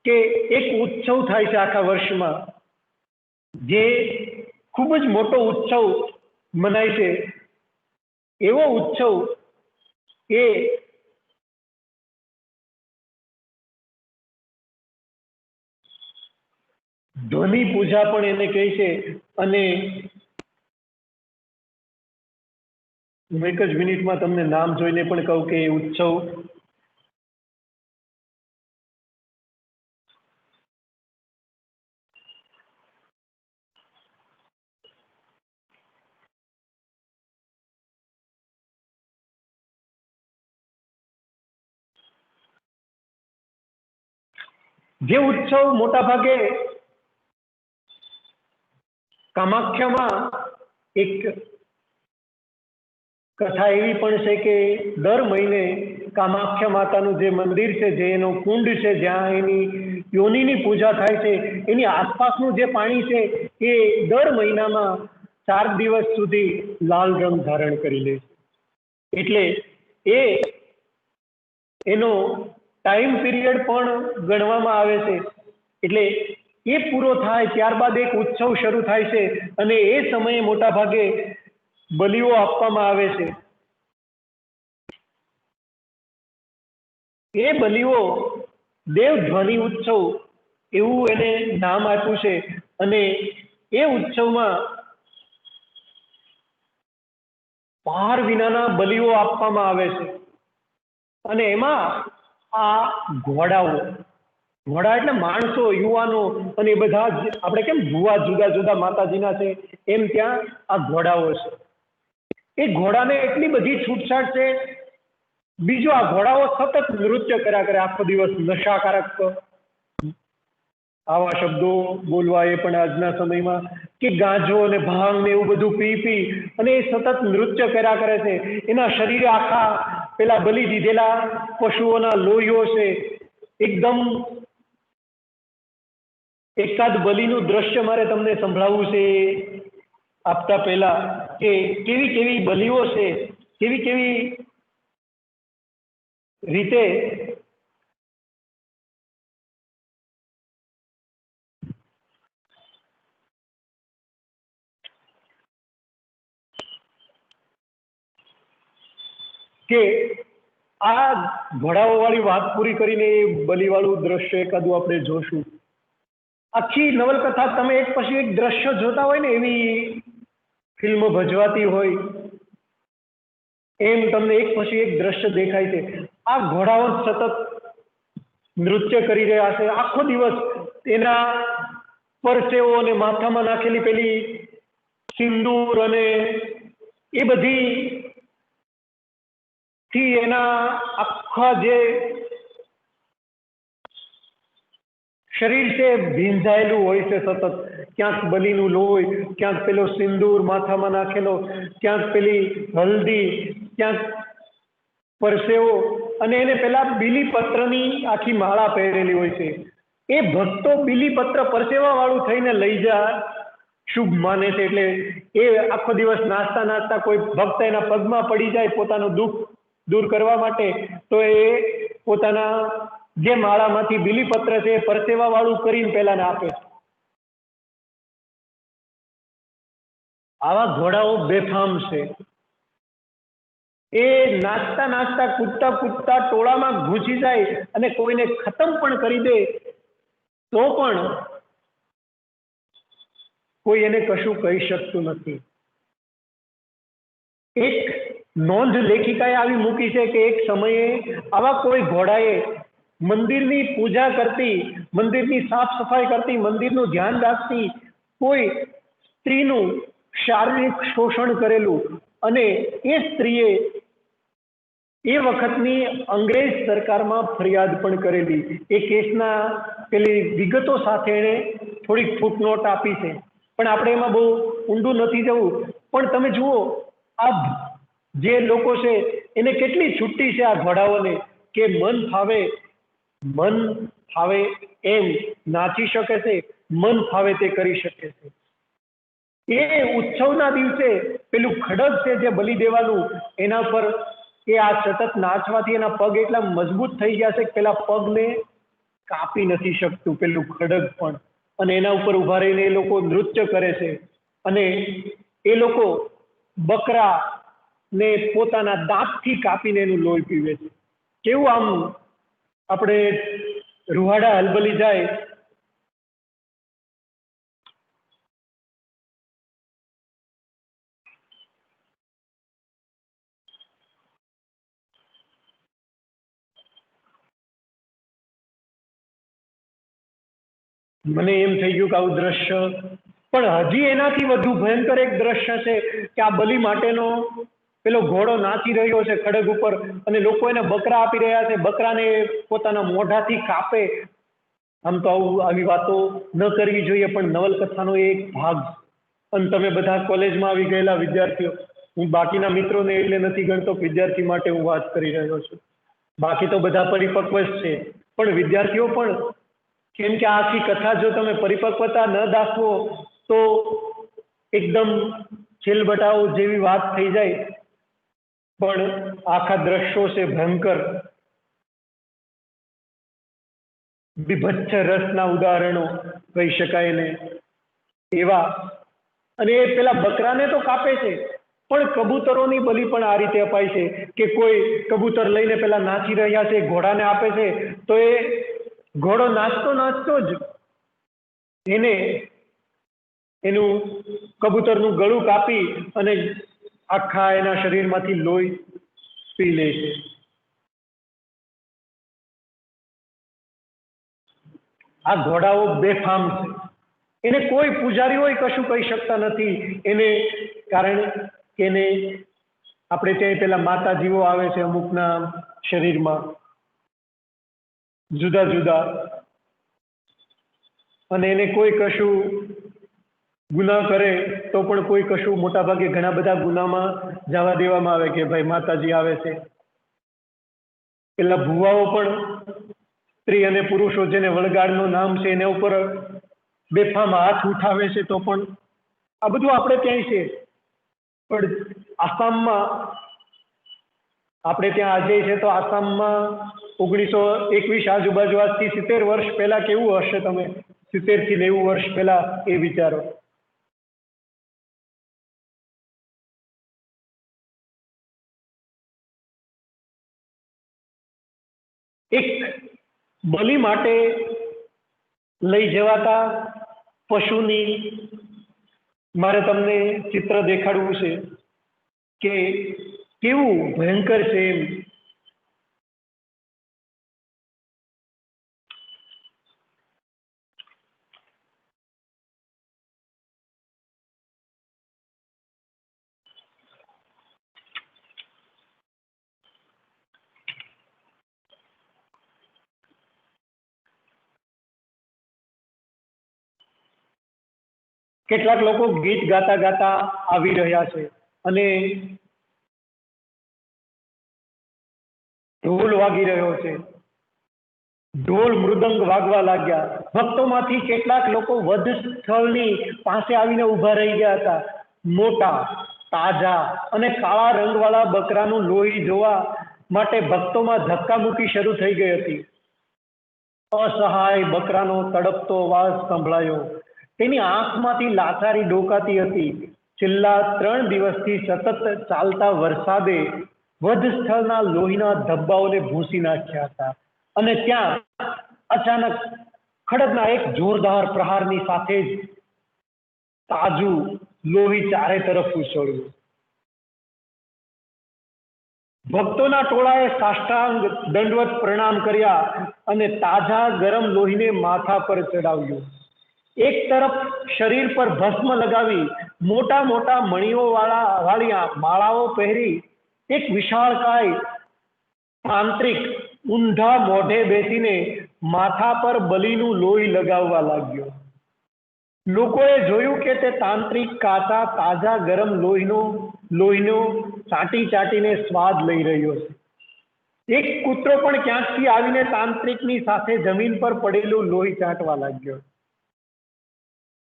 D: કે એક ઉત્સવ થાય છે આખા વર્ષમાં, જે ખૂબ જ મોટો ઉત્સવ મનાય છે. એવો ઉત્સવ એ ધ્વનિ પૂજા પણ એને કહે છે. અને હું એક જ મિનિટમાં તમને નામ જોઈને પણ કહું કે એ ઉત્સવ જે ઉત્સવ મોટા ભાગે કામાખ્યામાં એક કથા એવી પણ છે કે દર મહિને કામાખ્યા માતાનું જે મંદિર છે, જે એનો કુંડ છે, જ્યાં એની યોનિની પૂજા થાય છે, એની આસપાસનું જે પાણી છે એ દર મહિનામાં 4 દિવસ સુધી લાલ રંગ ધારણ કરી લે છે. એટલે એનો ટાઈમ પીરિયડ પણ ગણવામાં આવે છે. એટલે એ પૂરો થાય ત્યારબાદ એક ઉત્સવ શરૂ થાય છે અને એ સમયે મોટા ભાગે બલિઓ આપવામાં આવે છે. એ બલિઓ દેવધ્વનિ ઉત્સવ એવું એને નામ આપ્યું છે. અને એ ઉત્સવમાં પાર વિનાના બલિઓ આપવામાં આવે છે. અને એમાં આ ઘોડા એટલે માણસો, યુવાનો, અને એ બધા જ આપણે કેમ ભુવા જુદા જુદા માતાજીના છે, એમ ત્યાં આ ઘોડાઓ છે. એ ઘોડાને એટલી બધી છૂટછાટ છે. બીજું, આ ઘોડાઓ સતત નૃત્ય કર્યા કરે આખો દિવસ. નશાકારક આવા શબ્દો બોલવા એ પણ આજના સમયમાં કે ગાંજો અને ભાંગ ને એવું બધું પી અને એ સતત નૃત્ય કર્યા કરે છે. એના શરીરે આખા પેલા બલિ દીધેલા પશુઓના લોહીઓ છે. એકદમ એકાદ બલિનું દ્રશ્ય મારે તમને સંભળાવવું છે આપતા પહેલા, કે કેવી કેવી બલિઓ છે, કેવી કેવી રીતે કે આ ઘોડાઓ વાળી વાત પૂરી કરીને એ બલિવાળું દ્રશ્ય એકાદું આપણે જોશું. આખી નવલકથા તમે એક પછી એક દ્રશ્ય જોતા હોય ને એવી ફિલ્મ ભજવાતી હોય એમ તમને એક પછી એક દ્રશ્ય દેખાય છે. આ ઘોડાઓ સતત નૃત્ય કરી રહ્યા છે આખો દિવસ. એના પરસેવો અને માથામાં નાખેલી પેલી સિંદૂર અને એ બધી થી એના આખા જે શરીર છે ભીંજાયેલું હોય છે સતત. ક્યાંક બલીનું લોહી, ક્યાંક પેલો સિંદૂર માથામાં નાખેલો, ક્યાંક પેલી હલ્દી, ક્યાંક પરસેવો. અને એને પેલા બીલીપત્રની આખી માળા પહેરેલી હોય છે. એ ભક્તો બીલીપત્ર પરસેવા વાળું થઈને લઈ જાય શુભ માને છે. એટલે એ આખો દિવસ નાસ્તા નાસ્તા કોઈ ભક્ત એના પગમાં પડી જાય પોતાનું દુઃખ દૂર કરવા માટે, તો એ પોતાના જે માળામાંથી બીલીપત્ર છે એ પરસેવા વાળું કરીને પેલાને આપે. આવા ઘોડાઓ બેફામ છે. એ નાચતા નાચતા કૂદતા કૂદતા ટોળામાં ઘૂસી જાય અને કોઈને ખતમ પણ કરી દે તો પણ કોઈ એને કશું કહી શકતું નથી. એક નોંધ લેખિકાએ આવી મૂકી છે કે એક સમયે આવા કોઈ ઘોડાએ મંદિરની પૂજા કરતી, મંદિરની સાફ સફાઈ કરતી, મંદિરનું ધ્યાન રાખતી કોઈ સ્ત્રીનું શારીરિક શોષણ કરેલું અને એ સ્ત્રીએ એ વખતની અંગ્રેજ સરકારમાં ફરિયાદ પણ કરેલી. એ કેસના પેલી વિગતો સાથે એણે થોડીક ફૂટનોટ આપી છે, પણ આપણે એમાં બહુ ઊંડું નથી જવું. પણ તમે જુઓ આ જે લોકો છે એને કેટલી છુટ્ટી છે આ ઘોડાઓને કે મન ફાવે એમ નાચી શકે છે, મન ફાવે તે કરી શકે છે. એ ઉત્સવના દિવસે પેલું ખડગ છે જે બલિ દેવાનું, એના પર એ આ સતત નાચવાથી એના પગ એટલા મજબૂત થઈ ગયા છે કે પેલા પગને કાપી નથી શકતું પેલું ખડગ પણ, અને એના ઉપર ઉભા રહીને એ લોકો નૃત્ય કરે છે. અને એ લોકો બકરા ને પોતાના દાંતથી કાપીને એનું લોહી પીવે છે. કેવું આમ આપણે રૂહાડા હલબલી જાય. મને એમ થઈ ગયું કે આવું દ્રશ્ય, પણ હજી એનાથી વધુ ભયંકર એક દ્રશ્ય છે કે આ બલિ માટેનો પેલો ઘોડો નાચી રહ્યો છે ખડગ ઉપર અને લોકો એને બકરા આપી રહ્યા છે, બકરાને પોતાના મોઢાથી કાપે. આમ તો આવી વાતો ન કરવી જોઈએ, પણ નવલકથાનો એક ભાગ. અને તમે બધા કોલેજમાં આવી ગયેલા વિદ્યાર્થીઓ, હું બાકીના મિત્રોને એટલે નથી ગણતો, વિદ્યાર્થી માટે હું વાત કરી રહ્યો છું. બાકી તો બધા પરિપક્વ જ છે, પણ વિદ્યાર્થીઓ પણ, કેમ કે આખી કથા જો તમે પરિપક્વતા ન દાખવો તો એકદમ છેલબટાઓ જેવી વાત થઈ જાય. પણ આખા દ્રશ્યો છે ભયંકર, વિભત્સ રસના ઉદાહરણો કહી શકાય ને એવા. અને એ પેલા બકરાને તો કાપે છે, પણ કબૂતરોની બલિ પણ આ રીતે અપાય છે કે કોઈ કબૂતર લઈને પેલા નાચી રહ્યા છે, ઘોડાને આપે છે, તો એ ઘોડો નાચતો નાચતો જ એનું કબૂતરનું ગળું કાપી અને આખા એના શરીરમાંથી લોહી પી લે છે. આ ઘોડાઓ બેફામ છે. એને કોઈ પૂજારી હોય કશું કહી શકતા નથી. એને કારણ કે એને આપણે ત્યાં પેલા માતાજીઓ આવે છે અમુકના શરીરમાં જુદા જુદા, અને એને કોઈ કશું ગુનાહ કરે તો પણ કોઈ કશું, મોટા ભાગે ઘણા બધા ગુનામાં જવા દેવામાં આવે કે ભાઈ માતાજી આવે છે. પેલા ભુવાઓ પણ સ્ત્રી અને પુરુષો જેને વળગાડનું નામ છે એના ઉપર બેફામ હાથ ઉઠાવે છે, તો પણ આ બધું આપણે ક્યાંય છે. પણ આસામમાં આપણે ત્યાં આજે છે, તો આસામમાં 1921 આજુબાજુ, આજથી 70 વર્ષ પહેલા કેવું હશે, તમે 70 થી 90 વર્ષ પહેલા એ વિચારો. એક બલિ માટે લઈ જવાતા પશુની મારે તમને ચિત્ર દેખાડવું છે કે કેવું ભયંકર છે એમ. કેટલાક લોકો ગીત ગાતા ગાતા આવી રહ્યા છે અને ઢોલ વાગી રહ્યો છે, ઢોલ મૃદંગ વાગવા લાગ્યા. ભક્તોમાંથી કેટલાક લોકો વધ સ્થળની પાસે આવીને ઊભા રહી ગયા હતા. મોટા, તાજા અને કાળા રંગવાળા બકરાનું લોહી જોવા માટે ભક્તોમાં ધક્કામુક્કી શરૂ થઈ ગઈ હતી. અસહાય બકરાનો તડપતો અવાજ સંભળાયો. તેની આંખમાંથી લાચારી ડોકાતી હતી. છેલ્લા 3 દિવસથી સતત ચાલતા વરસાદે વધ સ્થળના લોહીના ધબ્બાઓને ભૂંસી નાખ્યા હતા અને ત્યાં અચાનક ખડકના એક જોરદાર પ્રહારની સાથે જ તાજું લોહી ચારે તરફ ઉછળ્યું. ભક્તોના ટોળાએ સાષ્ટાંગ દંડવત પ્રણામ કર્યા અને તાજા ગરમ લોહીને માથા પર ચડાવ્યું. એક તરફ શરીર પર ભસ્મ લગાવી મોટા મોટા મણીઓ વાળી માળાઓ પહેરી એક વિશાળકાય તાંત્રિક ઊંધા મોઢે બેસીને માથા પર બલિનું લોહી લગાવવા લાગ્યો. લોકોએ જોયું કે તે તાંત્રિક કાચા તાજા ગરમ લોહીનો ચાટી ચાટીને સ્વાદ લઈ રહ્યો છે. એક કૂતરો પણ ક્યાંકથી આવીને તાંત્રિકની સાથે જમીન પર પડેલું લોહી ચાટવા લાગ્યો.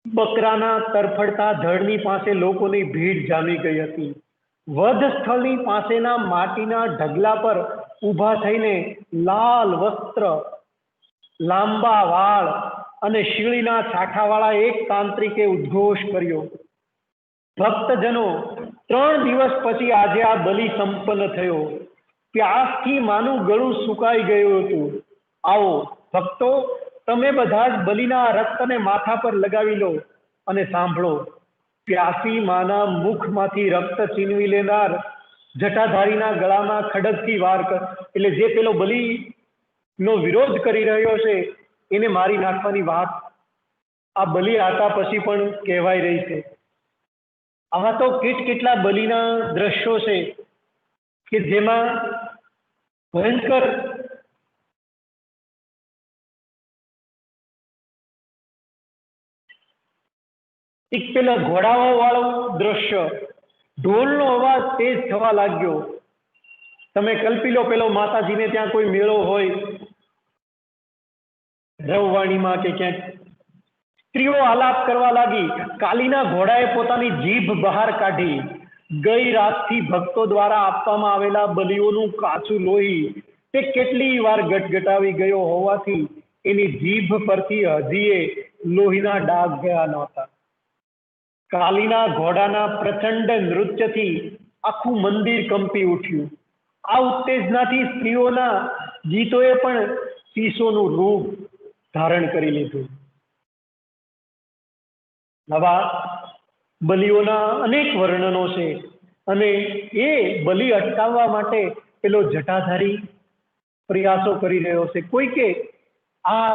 D: બકરાના તરફડતા ધડની પાસે લોકોની ભીડ જામી ગઈ હતી. વધ સ્થળની પાસેના માટીના ઢગલા પર ઊભા થઈને લાલ વસ્ત્ર, લાંબા વાળ અને શીળીના છાઠાવાળા એક તાંત્રિકે ઉદ્ઘોષ કર્યો, ભક્તજનો, 3 દિવસ પછી આજે આ બલિ સંપન્ન થયો. પ્યાસથી માનું ગળું સુકાઈ ગયું હતું. આવો ભક્તો, તમે બધા જ બલિના રક્તને માથા પર લગાવી લો અને સાંભળો. પ્યાસી માના મુખમાંથી રક્ત છીનવી લેનાર જટાધારીના ગળામાં ખડગથી વાર કર, એટલે જે પેલો બલિનો વિરોધ કરી રહ્યો છે એને મારી નાખવાની વાત આ બલિ આતા પછી પણ કહેવાઈ રહી છે. આવા તો કેટલા બલિના દ્રશ્યો છે કે જેમાં ભયંકર એક પેલા ઘોડાઓ વાળું દ્રશ્ય, ઢોલનો અવાજ તેજ થવા લાગ્યો. તમે કલ્પી લો, પેલો માતાજીને ત્યાં કોઈ મેળો હોય રવવાણીમાં કે ક્યાંક, સ્ત્રીઓ આલાપ કરવા લાગી. કાલીના ઘોડાએ પોતાની જીભ બહાર કાઢી. ગઈ રાતથી ભક્તો દ્વારા આપવામાં આવેલા બલિઓનું કાચું લોહી તે કેટલી વાર ગટગટાવી ગયો હોવાથી એની જીભ પરથી હજીએ લોહીના ડાઘ ગયા નહોતા. કાલીના ઘોડાના પ્રચંડ નૃત્યથી આખું મંદિર કંપી ઉઠ્યું. આ ઉત્તેજનાથી સ્ત્રીઓના ગીતોએ પણ શીશોનું રૂપ ધારણ કરી લીધું. આવા બલિઓના અનેક વર્ણનો છે અને એ બલિ અટકાવવા માટે પેલો જટાધારી પ્રયાસો કરી રહ્યો છે. કોઈ કે આ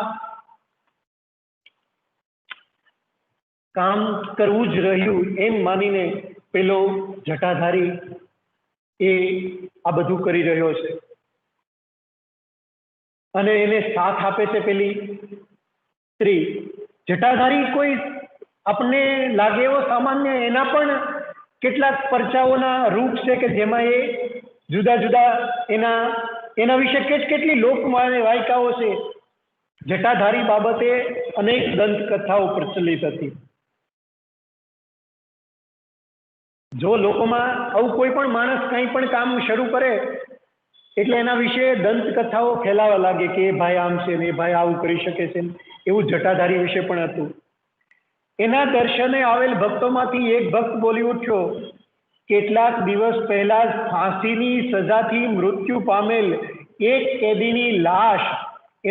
D: કામ કરવું જ રહ્યું એમ માનીને પેલો જટાધારી એ આ બધું કરી રહ્યો છે અને એને સાથ આપે છે પેલી સ્ત્રી. જટાધારી કોઈ આપણને લાગે એવો સામાન્ય, એના પણ કેટલાક પરચાઓના રૂપ છે કે જેમાં એ જુદા જુદા એના વિશે કેટલી લોકવાયકાઓ છે. જટાધારી બાબતે અનેક દંતકથાઓ પ્રચલિત હતી. જો લોકોમાં આવું કોઈ પણ માણસ કંઈ પણ કામ શરૂ કરે એટલે એના વિશે દંતકથાઓ ફેલાવા લાગે કે એ ભાઈ આમ છે ને એ ભાઈ આવું કરી શકે છે. એવું જટાધારી વિશે પણ હતું. એના દર્શને આવેલ ભક્તોમાંથી એક ભક્ત બોલી ઉઠ્યો, કેટલાક દિવસ પહેલા જ ફાંસીની સજાથી મૃત્યુ પામેલ એક કેદીની લાશ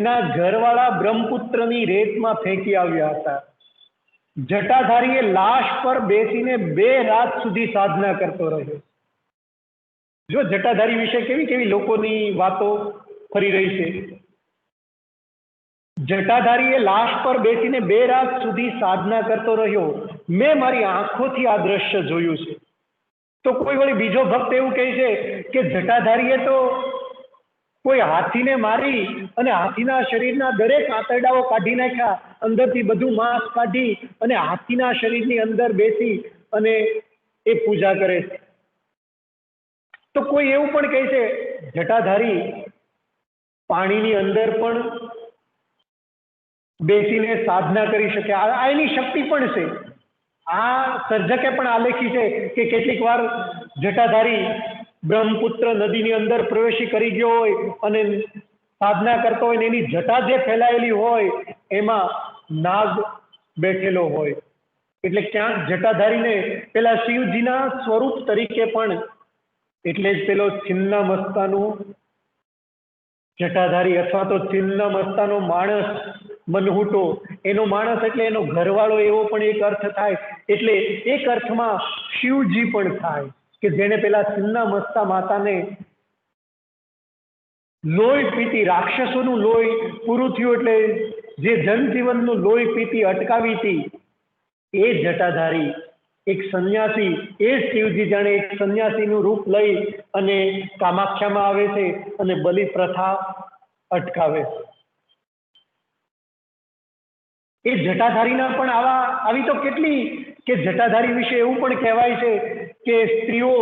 D: એના ઘરવાળા બ્રહ્મપુત્રની રેતમાં ફેંકી આવ્યા હતા. જટાધારીએ લાશ પર બેસીને 2 રાત સુધી સાધના કરતો રહ્યો. જો જટાધારી વિશે કેવી લોકોની વાતો ફરી રહી છે. જટાધારીએ લાશ પર બેસીને 2 રાત સુધી સાધના કરતો રહ્યો. મેં મારી આંખોથી આ દ્રશ્ય જોયું છે. તો કોઈ વળી બીજો ભક્ત એવું કહે છે કે જટાધારીએ તો કોઈ હાથીને મારી અને હાથીના શરીરના દરેક આંતરડાઓ કાઢી નાખ્યા, અંદરથી બધું માંસ કાઢી અને હાથીના શરીરની અંદર બેસી અને એ પૂજા કરે છે. તો કોઈ એવું પણ કહે છે જટાધારી પાણીની અંદર પણ બેસીને સાધના કરી શકે, આ એની શક્તિ પણ છે. આ સર્જકે પણ આલેખી છે કે કેટલીક વાર જટાધારી બ્રહ્મપુત્ર નદીની અંદર પ્રવેશી કરી ગયો હોય અને સાધના કરતો હોય ને એની જટા જે ફેલાયેલી હોય એમાં નાગ બેઠેલો હોય, એટલે ક્યાંક જટાધારીને પેલા શિવજીના સ્વરૂપ તરીકે પણ, એટલે જ પેલો છિન્ના મસ્તાનું જટાધારી અથવા તો છિન્ના મસ્તાનો માણસ, મનહૂટો, એનો માણસ એટલે એનો ઘરવાળો એવો પણ એક અર્થ થાય. એટલે એક અર્થમાં શિવજી પણ થાય કે જેને પેલા છિન્ના મસ્તા માતાને લોહી પીતી, રાક્ષસોનું લોહી પૂરું થયું એટલે જે જનજીવનનું લોહી પીતી અટકાવી હતી, એ જટાધારી એક સંન્યાસી, એ શિવજી જાણે એક સંન્યાસીનું રૂપ લઈ અને કામાખ્યામાં આવે છે અને બલિ પ્રથા અટકાવે છે. એ જટાધારીના પણ આવી તો કેટલી, કે જટાધારી વિશે એવું પણ કહેવાય છે કે સ્ત્રીઓ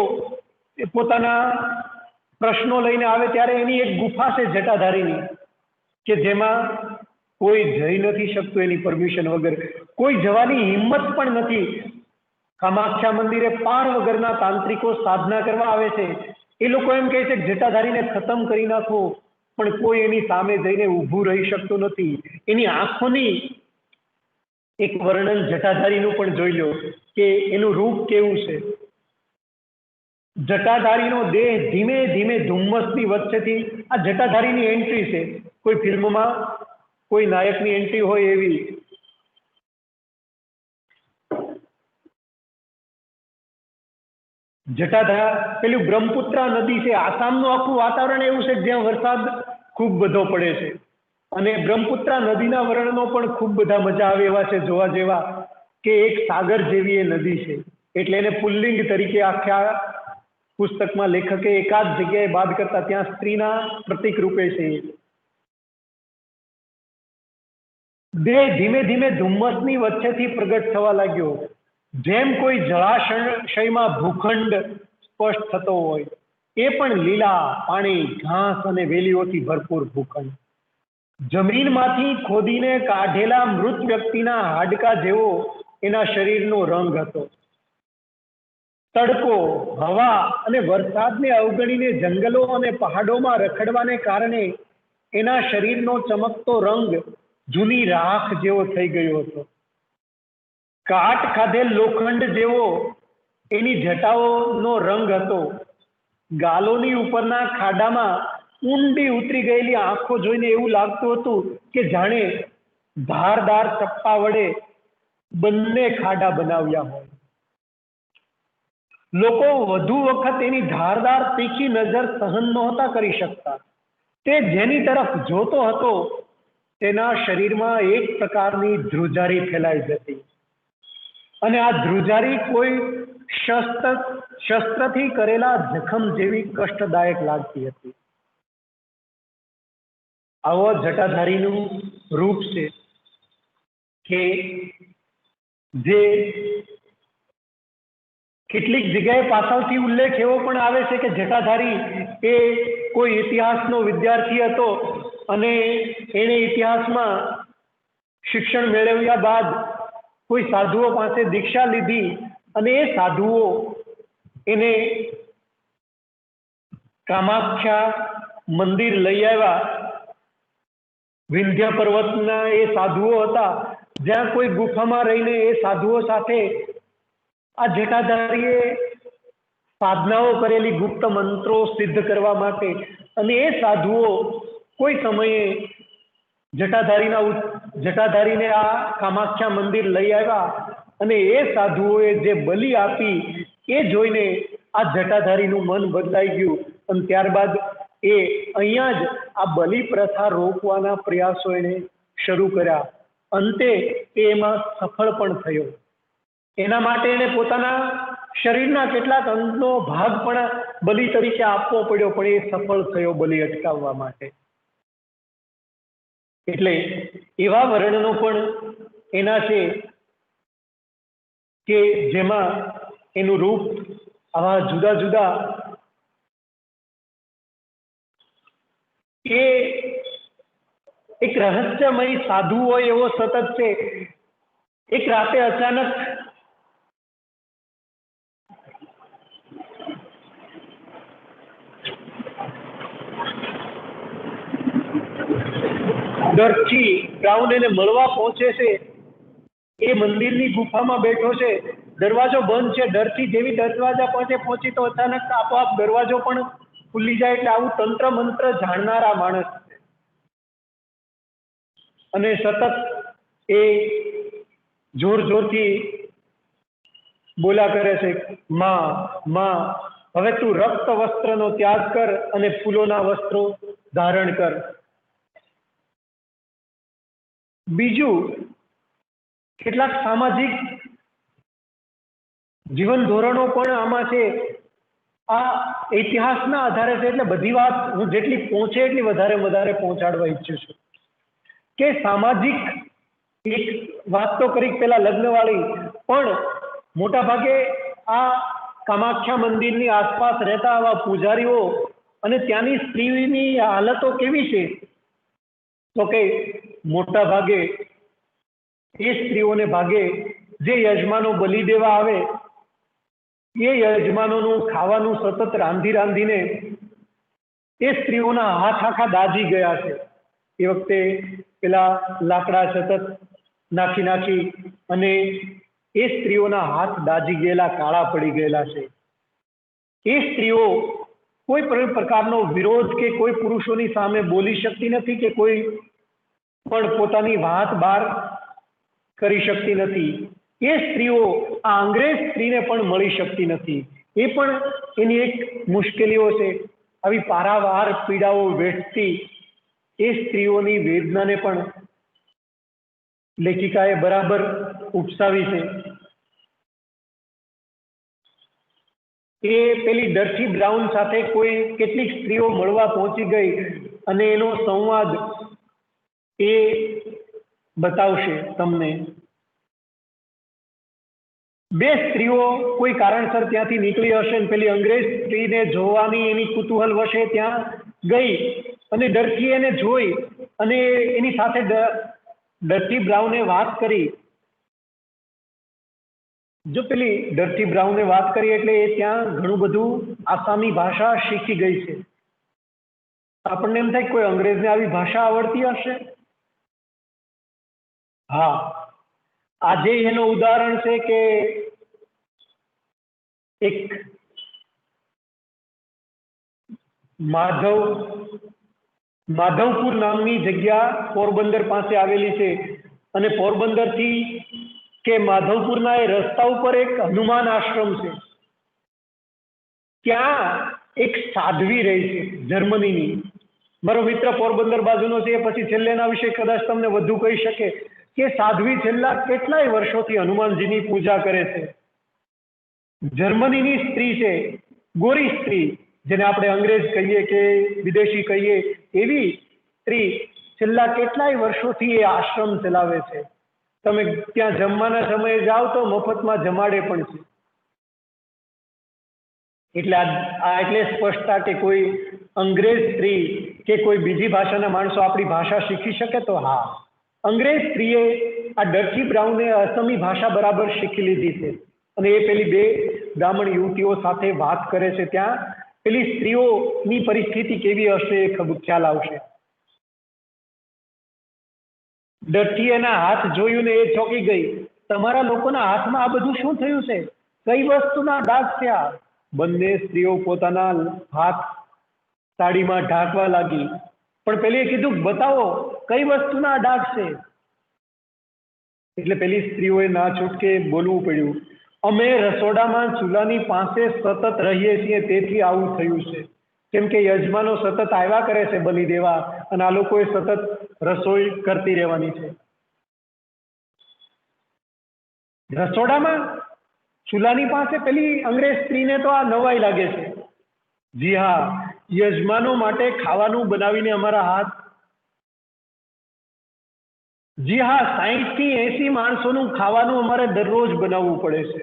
D: પોતાના પ્રશ્નો લઈને આવે ત્યારે એની એક ગુફા છે જટાધારીની, કે જેમાં કોઈ જઈ નથી શકતું એની પરમિશન વગર, કોઈ જવાની હિંમત પણ નથી. કામાખ્યા મંદિરે પાર વગરના તાંત્રિકો સાધના કરવા આવે છે. એ લોકો એમ કહે છે કે જટાધારીને ખતમ કરી નાખો, પણ કોઈ એની સામે જઈને ઊભું રહી શકતું નથી. એની આંખોની એક વર્ણન જટાધારીનું પણ જોઈ લો કે એનું રૂપ કેવું છે. જટાધારીનો દેહ ધીમે ધીમે ધુમ્મસની વચ્ચેથી, આ જટાધારીની એન્ટ્રી છે, કોઈ ફિલ્મમાં કોઈ નાયકની એન્ટ્રી હોય એવી. પેલું બ્રહ્મપુત્રા નદી છે, આસામનું આખું વાતાવરણ એવું છે જ્યાં વરસાદ ખૂબ બધો પડે છે અને બ્રહ્મપુત્રા નદીના વર્ણનો પણ ખૂબ બધા મજા આવે એવા છે જોવા જેવા, કે એક સાગર જેવી એ નદી છે. એટલે એને પુલ્લિંગ તરીકે આખ્યા પુસ્તકમાં લેખકે એકાદ જગ્યાએ બાદ કરતા ત્યાં સ્ત્રીના પ્રતીક રૂપે છે. દેહ ધીમે ધીમે ધુમ્મસની વચ્ચેથી પ્રગટ થવા લાગ્યો, જેમ કોઈ જળાશયમાં ભૂખંડ સ્પષ્ટ થતો હોય, એ પણ લીલા પાણી, ઘાસ અને વેલીઓથી ભરપૂર ભૂખંડ. જમીનમાંથી ખોદીને કાઢેલા મૃત વ્યક્તિના હાડકા જેવો એના શરીરનો રંગ હતો. તડકો, હવા અને વરસાદને અવગણીને જંગલો અને પહાડોમાં રખડવાને કારણે એના શરીરનો ચમકતો રંગ જૂની રાખ જેવો થઈ ગયો હતો. કાટ ખાધેલ લોખંડ જેવો એની જટાઓનો રંગ હતો. ગાલોની ઉપરના ખાડામાં ઊંડી ઉતરી ગયેલી આંખો જોઈને એવું લાગતું હતું કે જાણે ધારદાર ચપ્પા વડે બંને ખાડા બનાવ્યા હોય. લોકો વધુ વખત એની ધારદાર તીખી નજર સહન નહોતા કરી શકતા. તે જેની તરફ જોતો હતો તેના શરીરમાં એક પ્રકારની ધ્રુજારી ફેલાઈ જતી અને આ ધ્રુજારી કોઈ શસ્ત્રથી કરેલા જખમ જેવી કષ્ટદાયક લાગતી હતી. આવો જટાધારીનું રૂપ છે કે જે કેટલીક જગ્યાએ પાછળથી ઉલ્લેખ એવો પણ આવે છે કે જટાધારી એ કોઈ ઇતિહાસનો વિદ્યાર્થી હતો અને એણે ઇતિહાસમાં શિક્ષણ મેળવ્યા બાદ કોઈ સાધુઓ પાસે દીક્ષા લીધી અને એ સાધુઓ એને કામાખ્યા મંદિર લઈ આવ્યા. વિંધ્ય પર્વતના એ સાધુઓ હતા, જ્યાં કોઈ ગુફામાં રહીને એ સાધુઓ સાથે આ જટાધારીએ સાધનાઓ કરેલી ગુપ્ત મંત્રો સિદ્ધ કરવા માટે, અને એ સાધુઓ કોઈ સમયે જટાધારીને આ કામાખ્યા મંદિર લઈ આવ્યા અને એ સાધુઓએ જે બલિ આપી એ જોઈને આ જટાધારીનું મન બદલાઈ ગયું અને ત્યારબાદ એ અહીંયા જ આ બલિ પ્રથા રોકવાના પ્રયાસો એને શરૂ કર્યા. અંતે એમાં સફળ પણ થયો. એના માટે એને પોતાના શરીરના કેટલાક અંગનો ભાગ પણ બલિ તરીકે આપવો પડ્યો, પણ એ સફળ થયો બલિ અટકાવવા માટે. એટલે એવા વર્ણનો પણ એના છે કે જેમાં એનું રૂપ આવા જુદા જુદા એ એક રહસ્યમય સાધુ હોય એવો સતત છે. એક રાતે અચાનક દરથી બ્રાઉન એને મળવા પહોંચે છે. એ મંદિરની ગુફામાં બેઠો છે, દરવાજો બંધ છે. ડરથી જેવી દરવાજા પહોંચી તો અચાનક આપોઆપ દરવાજો પણ ખુલી જાય. એટલે આવું તંત્ર મંત્ર જાણનારા માણસ છે. અને સતત એ જોર જોરથી બોલા કરે છે, માં માં હવે તું રક્ત વસ્ત્રનો ત્યાગ કર અને ફૂલોના વસ્ત્રો ધારણ કર. બીજું, કેટલાક સામાજિક જીવન ધોરણો પણ આમાં છે. આ ઇતિહાસના આધારે છે, એટલે બધી વાત હું જેટલી પહોંચે એટલી વધારે પહોંચાડવા ઈચ્છું છું. કે સામાજિક એક વાત તો કરી પેલા લગ્ન વાળી, પણ મોટા ભાગે આ કામાખ્યા મંદિરની આસપાસ રહેતા આવા પૂજારીઓ અને ત્યાંની સ્ત્રીની હાલતો કેવી છે, તો કે મોટા ભાગે એ સ્ત્રીઓને ભાગે જે યજમાનો બલિ દેવા આવે એ યજમાનોનું ખાવાનું સતત રાંધીને એ સ્ત્રીઓના હાથ આખા દાજી ગયા છે. એ વખતે પેલા લાકડા સતત નાખી અને એ સ્ત્રીઓના હાથ દાજી ગયેલા, કાળા પડી ગયેલા છે. એ સ્ત્રીઓ કોઈ પણ પ્રકારનો વિરોધ કે કોઈ પુરુષોની સામે બોલી શકતી નથી કે કોઈ પણ પોતાની વાત બહાર કરી શકતી નથી. એ સ્ત્રીઓ આ અંગ્રેજ સ્ત્રીને પણ મળી શકતી નથી. એ પણ એની એક મુશ્કેલીઓ છે. આવી પારાવાર પીડાઓ વેઠતી એ સ્ત્રીઓની વેદનાને પણ લેખિકાએ બરાબર ઉપસાવી છે. એ પેલી ડર્ટી બ્રાઉન સાથે કેટલીક સ્ત્રીઓ મળવા પહોંચી ગઈ અને એનો સંવાદ એ બતાવશે તમને. બે સ્ત્રીઓ કોઈ કારણસર ત્યાંથી નીકળી હશે અને પેલી અંગ્રેજ સ્ત્રીને જોવાની એની કુતૂહલ વશે ત્યાં ગઈ અને ડર્ટી એને જોઈ અને એની સાથે ડર્ટી બ્રાઉને વાત કરી. જો પેલી ડર્ટી બ્રાઉને વાત કરી એટલે એ ત્યાં ઘણું બધું આસામી ભાષા શીખી ગઈ છે. આપણને એમ થાય કોઈ અંગ્રેજને આવી ભાષા આવડતી હશે? હા, આજે એનું ઉદાહરણ છે કે એક માધવપુર નામની જગ્યા પોરબંદર પાસે આવેલી છે અને પોરબંદરથી કે માધવપુરના એ રસ્તા ઉપર એક હનુમાન આશ્રમ છે. ત્યાં એક સાધ્વી રહી છે જર્મનીની. મારો મિત્ર પોરબંદર બાજુનો છે, પછી છેલ્લે એના વિશે કદાચ તમને વધુ કહી શકે કે સાધ્વી છેલ્લા કેટલાય વર્ષોથી હનુમાનજીની પૂજા કરે છે. જર્મનીની સ્ત્રી છે, ગોરી સ્ત્રી, જેને આપણે અંગ્રેજ કહીએ કે વિદેશી કહીએ, એવી સ્ત્રી છેલ્લા કેટલાય વર્ષોથી એ આશ્રમ ચલાવે છે. તમે ત્યાં જમવાના સમયે જાઓ તો મફતમાં જમાડે પણ છે. એટલે એટલે સ્પષ્ટતા કે કોઈ અંગ્રેજ સ્ત્રી કે કોઈ બીજી ભાષાના માણસો આપણી ભાષા શીખી શકે તો હા, અંગ્રેજ સ્ત્રીએ આ ડર્ટી બ્રાઉને અસમી ભાષા બરાબર શીખી લીધી છે અને એ પેલી બે બ્રાહ્મણ યુવતીઓ સાથે વાત કરે છે. ત્યાં પેલી સ્ત્રીઓની પરિસ્થિતિ કેવી હશે એ ખ્યાલ આવશે. ડર્ટી એના હાથ જોયું ને એ ચોંકી ગઈ. તમારા લોકોના હાથમાં આ બધું શું થયું છે? કઈ વસ્તુના ડાઘ થયા? બંને સ્ત્રીઓ પોતાના હાથ સાડીમાં ઢાંકવા લાગી. પણ પેલીએ કીધું, બતાવો કઈ વસ્તુના ડાઘ છે? એટલે પેલી સ્ત્રીઓએ ના છૂટકે બોલવું પડ્યું, અમે રસોડામાં ચૂલાની પાસે સતત રહીએ છીએ તેથી આવું થયું છે. કેમ કે યજમાનો સતત આવ્યા કરે છે બલિ દેવા અને આ લોકોએ સતત રસોઈ કરતી રહેવાની છે. રસોડામાં ચૂલાની પાસે પેલી અંગ્રેજ સ્ત્રીને તો આ નવાઈ લાગે છે. જી હા, યજમાનો માટે ખાવાનું બનાવીને અમારા હાથ, જી હા, 60 થી 80 માણસોનું ખાવાનું અમારે દરરોજ બનાવવું પડે છે.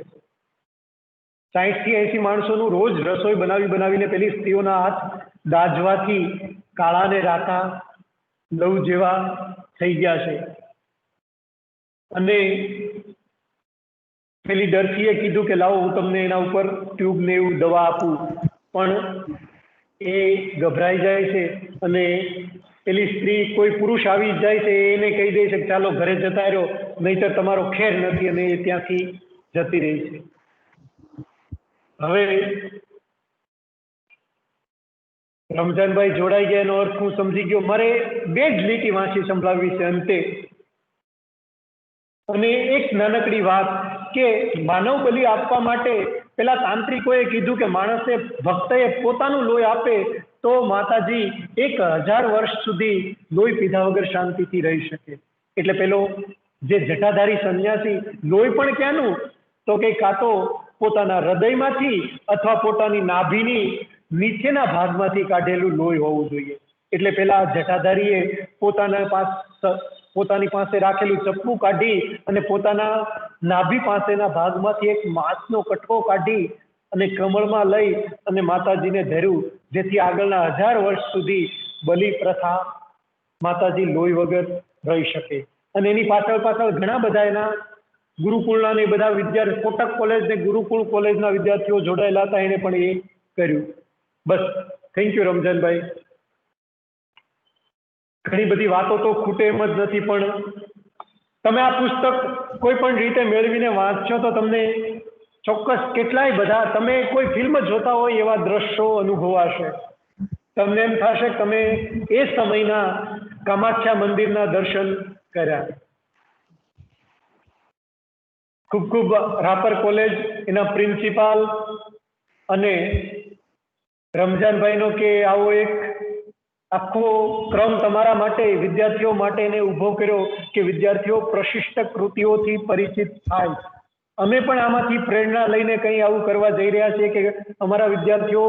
D: 60 થી 80 માણસોનું રોજ રસોઈ બનાવીને પેલી સ્ત્રીઓના હાથ દાજવાથી કાળા ને રાતા લવ જેવા થઈ ગયા છે. અને પેલી ડરથીએ કીધું કે લાવો હું તમને એના ઉપર ટ્યુબ ને એવું દવા આપું, પણ એ ગભરાઈ જાય છે અને પેલી સ્ત્રી કોઈ પુરુષ આવી જાય છે એને કહી દે છે કે ચાલો ઘરે જતા રહ્યો, નહીતર તમારો ખેર નથી, અને એ ત્યાંથી જતી રહી છે. હવે રમજાનભાઈ જોડાઈ ગયા એનો અર્થ હું સમજી ગયો. મારે 2 જ લીટી વાંચી સંભળાવવી છે અંતે. અને એક નાનકડી વાત કે માનવ બલિ આપવા માટે પેલા તાંત્રિકોએ કીધું કે માણસે ભક્તએ પોતાનું લોહી આપે તો માતાજી 1000 વર્ષ સુધી લોહી પીધા વગર શાંતિથી રહી શકે. એટલે પેલો જે જટાધારી સંન્યાસી લોહી પણ ક્યાંનું, તો કે કાં તો પોતાના હૃદયમાંથી અથવા પોતાની નાભીની નીચેના ભાગમાંથી કાઢેલું લોહી હોવું જોઈએ. એટલે પેલા જટાધારીએ પોતાની પાસે રાખેલું ચપ્પુ કાઢી અને પોતાના નાભી પાસેના ભાગમાંથી એક માંસનો કટકો કાઢી અને કમળમાં લઈ અને માતાજીને ધર્યું, જેથી આગળના 1000 વર્ષ સુધી બલિ પ્રથા માતાજી લોહી વગર રહી શકે. અને એની પાછળ ઘણા બધા એના ગુરુકુળના ને બધા વિદ્યાર્થીઓ, કોટક કોલેજ ને ગુરુકુળ કોલેજના વિદ્યાર્થીઓ જોડાયેલા હતા, એને પણ એ કર્યું. બસ, થેન્ક યુ રમજાનભાઈ. ઘણી બધી વાતો તો ખૂટે એમ જ નથી, પણ તમે આ પુસ્તક કોઈ પણ રીતે મેળવીને વાંચશો તો તમને ચોક્કસ કેટલાય બધા, તમે કોઈ ફિલ્મ જોતા હોય એવા દ્રશ્યો અનુભવાશે. તમને એમ થશે કે તમે એ સમયના કામાખ્યા મંદિરના દર્શન કર્યા. ખૂબ ખૂબ રાપર કોલેજ, એના પ્રિન્સિપાલ અને રમજાનભાઈનો કે આવો એક આખો ક્રમ તમારા માટે, વિદ્યાર્થીઓ માટે એને ઊભો કર્યો કે વિદ્યાર્થીઓ પ્રશિષ્ટ કૃતિઓથી પરિચિત થાય. અમે પણ આમાંથી પ્રેરણા લઈને કંઈ આવું કરવા જઈ રહ્યા છીએ કે અમારા વિદ્યાર્થીઓ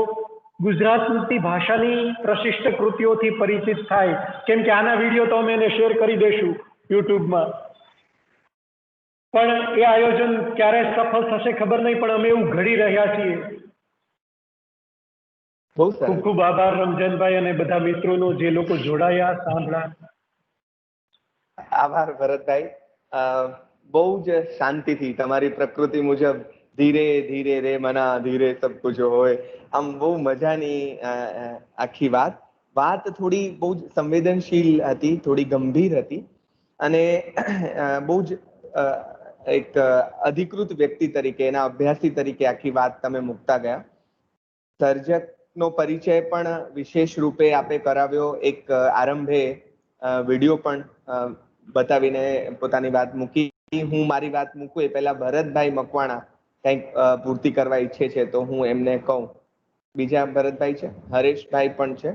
D: ગુજરાતી ભાષાની પ્રશિષ્ટ કૃતિઓથી પરિચિત થાય. કેમ કે આના વિડીયો તો અમે એને શેર કરી દઈશું યુટ્યુબમાં, પણ એ આયોજન ક્યારે સફળ થશે ખબર નહીં, પણ અમે એવું ઘડી રહ્યા છીએ. ખૂબ ખૂબ આભાર રમજાનભાઈ અને બધા મિત્રોનો, જે લોકો જોડાયા, સાંભળ્યા.
A: આભાર ભરતભાઈ. બહુ જ શાંતિથી તમારી પ્રકૃતિ મુજબ ધીરે ધીરે રે મના ધીરે સબ કુછ હોય, આમ બહુ મજાની આખી વાત થોડી બહુ જ સંવેદનશીલ હતી, થોડી ગંભીર હતી, અને બહુ જ એક અધિકૃત વ્યક્તિ તરીકે, એના અભ્યાસી તરીકે આખી વાત તમે મૂકતા ગયા. સર્જકનો પરિચય પણ વિશેષ રૂપે આપે કરાવ્યો. એક આરંભે વિડીયો પણ બતાવીને પોતાની વાત મૂકી. હું મારી વાત મૂકું એ પહેલા ભરતભાઈ મકવાણા કંઈક પૂર્તિ કરવા ઈચ્છે છે, તો હું એમને કહું. બીજા ભરતભાઈ છે, હરેશભાઈ પણ છે.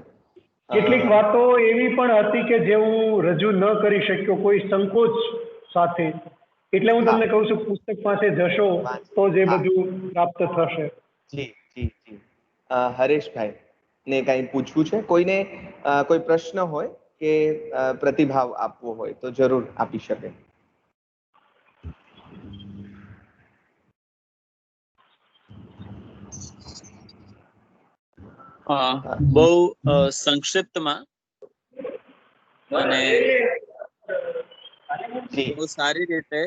D: કેટલીક વાતો એવી પણ હતી કે જે હું રજૂ ન કરી શક્યો કોઈ સંકોચ સાથે, એટલે હું તમને કહું છું પુસ્તક પાસે જશો તો જે બધું પ્રાપ્ત થશે.
A: જી જી જી. હરેશભાઈ ને કંઈ પૂછવું છે? કોઈને કોઈ પ્રશ્ન હોય કે પ્રતિભાવ આપવો હોય તો જરૂર આપી શકે.
E: બહુ સંક્ષિપ્તમાં અને બહુ સારી રીતે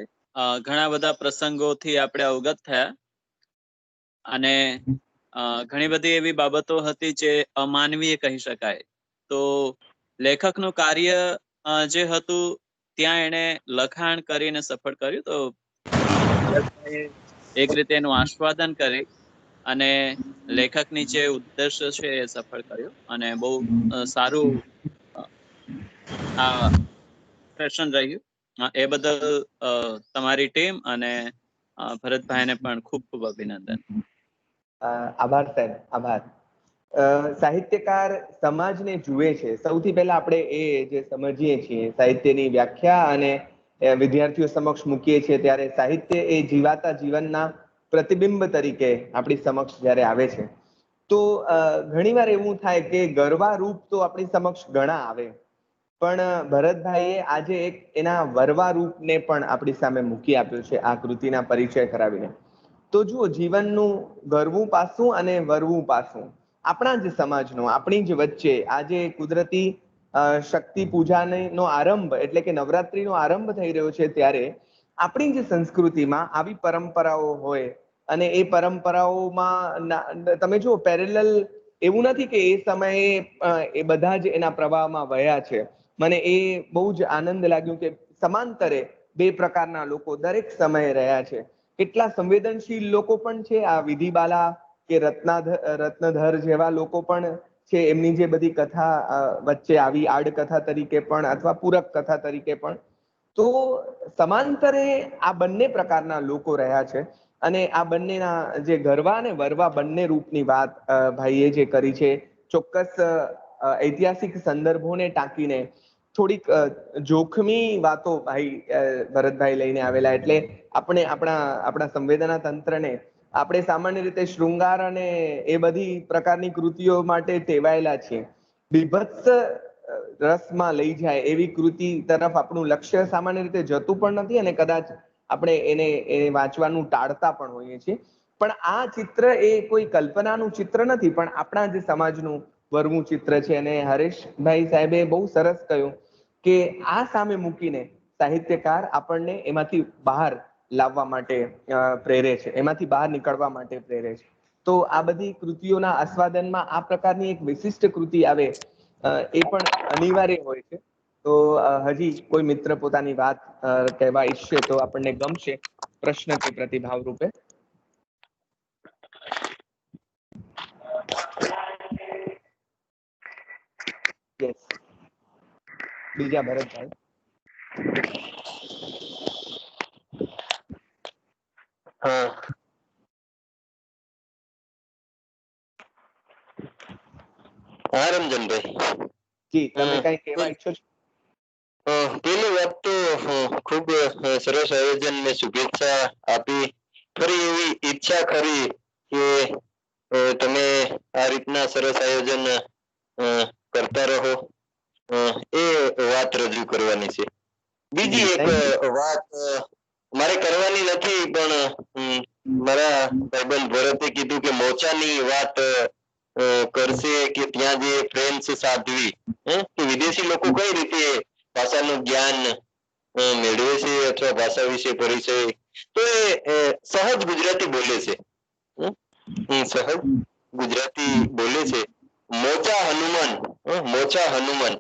E: ઘણા બધા પ્રસંગોથી આપણે અવગત થયા, અને ઘણી બધી એવી બાબતો હતી જે અમાનવીય કહી શકાય. તો લેખકનું કાર્ય જે હતું ત્યાં એને લખાણ કરીને સફળ કર્યું. તો એક રીતે એનું આસ્વાદન કરી અને લેખકની જે ઉદ્દેશ્ય છે એ સફળ કર્યો, અને બહુ સારું આ સેશન રહ્યું. એ બદલ તમારી ટીમ અને ભરતભાઈને પણ ખૂબ ખૂબ અભિનંદન.
A: આભાર સાહેબ, આભાર. સાહિત્યકાર સમાજને જુએ છે. સૌથી પહેલા આપણે એ જે સમજીએ છીએ, સાહિત્યની વ્યાખ્યા અને વિદ્યાર્થીઓ સમક્ષ મૂકીએ છીએ, ત્યારે સાહિત્ય એ જીવાતા જીવનના પ્રતિબિંબ તરીકે આપણી સમક્ષ જ્યારે આવે છે, તો ઘણીવાર એવું થાય કે ગરવા રૂપ તો આપણી સમક્ષ ઘણા આવે, પણ ભરતભાઈએ આજે એક એના વરવા રૂપને પણ આપણી સામે મૂકી આપ્યો છે આ કૃતિના પરિચય કરાવીને. તો તો જુઓ, જીવનનું ગરવું પાસું અને વરવું પાસું આપણા જ સમાજનો, આપણી જ વચ્ચે આજે કુદરતી શક્તિ પૂજાનો આરંભ એટલે કે નવરાત્રીનો આરંભ થઈ રહ્યો છે, ત્યારે આપણી જ સંસ્કૃતિમાં આવી પરંપરાઓ હોય અને એ પરંપરાઓમાં તમે જુઓ પેરેલલ એવું નથી કે એ સમયે એ બધા જ એના પ્રવાહમાં વહ્યા છે. મને એ બહુ જ આનંદ લાગ્યું કે સમાંતરે બે પ્રકારના લોકો દરેક સમયે રહ્યા છે. કેટલા સંવેદનશીલ લોકો પણ છે, આ વિધિબાલા કે રત્નધર જેવા લોકો પણ છે, એમની જે બધી કથા વચ્ચે આવી આડકથા તરીકે પણ અથવા પૂરક કથા તરીકે પણ. તો સમાંતરે આ બંને પ્રકારના લોકો રહ્યા છે. અને આ બંનેના જે ગરવા અને વરવા બંને રૂપની વાત ભાઈએ જે કરી છે, ચોક્કસ ઐતિહાસિક સંદર્ભોને ટાંકીને થોડીક જોખમી વાતો ભાઈ ભરતભાઈ લઈને આવેલા. એટલે આપણે આપણા સંવેદના તંત્રને આપણે સામાન્ય રીતે શૃંગાર અને એ બધી પ્રકારની કૃતિઓ માટે ટેવાયેલા છીએ. બીભત્સ રસમાં લઈ જાય એવી કૃતિ તરફ આપણું લક્ષ્ય સામાન્ય રીતે જતું પણ નથી, અને કદાચ આપણે એને વાંચવાનું ટાળતા પણ હોઈએ છીએ. પણ આ ચિત્ર એ કોઈ કલ્પનાનું ચિત્ર નથી, પણ આપણા જ સમાજનું વરવું ચિત્ર છે. અને હરેશભાઈ સાહેબે બહુ સરસ કહ્યું કે આ સામે મૂકીને સાહિત્યકાર આપણને એમાંથી બહાર લાવવા માટે પ્રેરે છે, એમાંથી બહાર નીકળવા માટે પ્રેરે છે. તો આ બધી કૃતિઓના આસ્વાદનમાં આ પ્રકારની એક વિશિષ્ટ કૃતિ આવે એ પણ અનિવાર્ય હોય છે. તો હજી કોઈ મિત્ર પોતાની વાત કહેવા ઈચ્છે તો આપણને ગમશે, પ્રશ્ન કે પ્રતિભાવ રૂપે. યસ, બીજા ભરતભાઈ.
F: હા, હા રંજનભાઈ,
A: જી, તમે કઈ કહેવા ઈચ્છો છો?
F: પેલી વાત તો ખૂબ સરસ આયોજન ને શુભેચ્છા આપી. ફરી એવી ઈચ્છા ખરી કે તમે આ રીતના સરસ આયોજન કરતા રહો, એ વાત રજૂ કરવાની છે. બીજી એક વાત મારે કરવાની નથી, પણ મારા ભાઈબંધ ભરતે કીધું કે મોચાની વાત કરશે કે ત્યાં જે ફ્રેન્ચ સાધ્વી કે વિદેશી લોકો કઈ રીતે ભાષાનું જ્ઞાન મેળવે છે અથવા ભાષા વિશે પરિચય, તો એ સહજ ગુજરાતી બોલે છે. સહજ ગુજરાતી બોલે છે. મોચા હનુમાન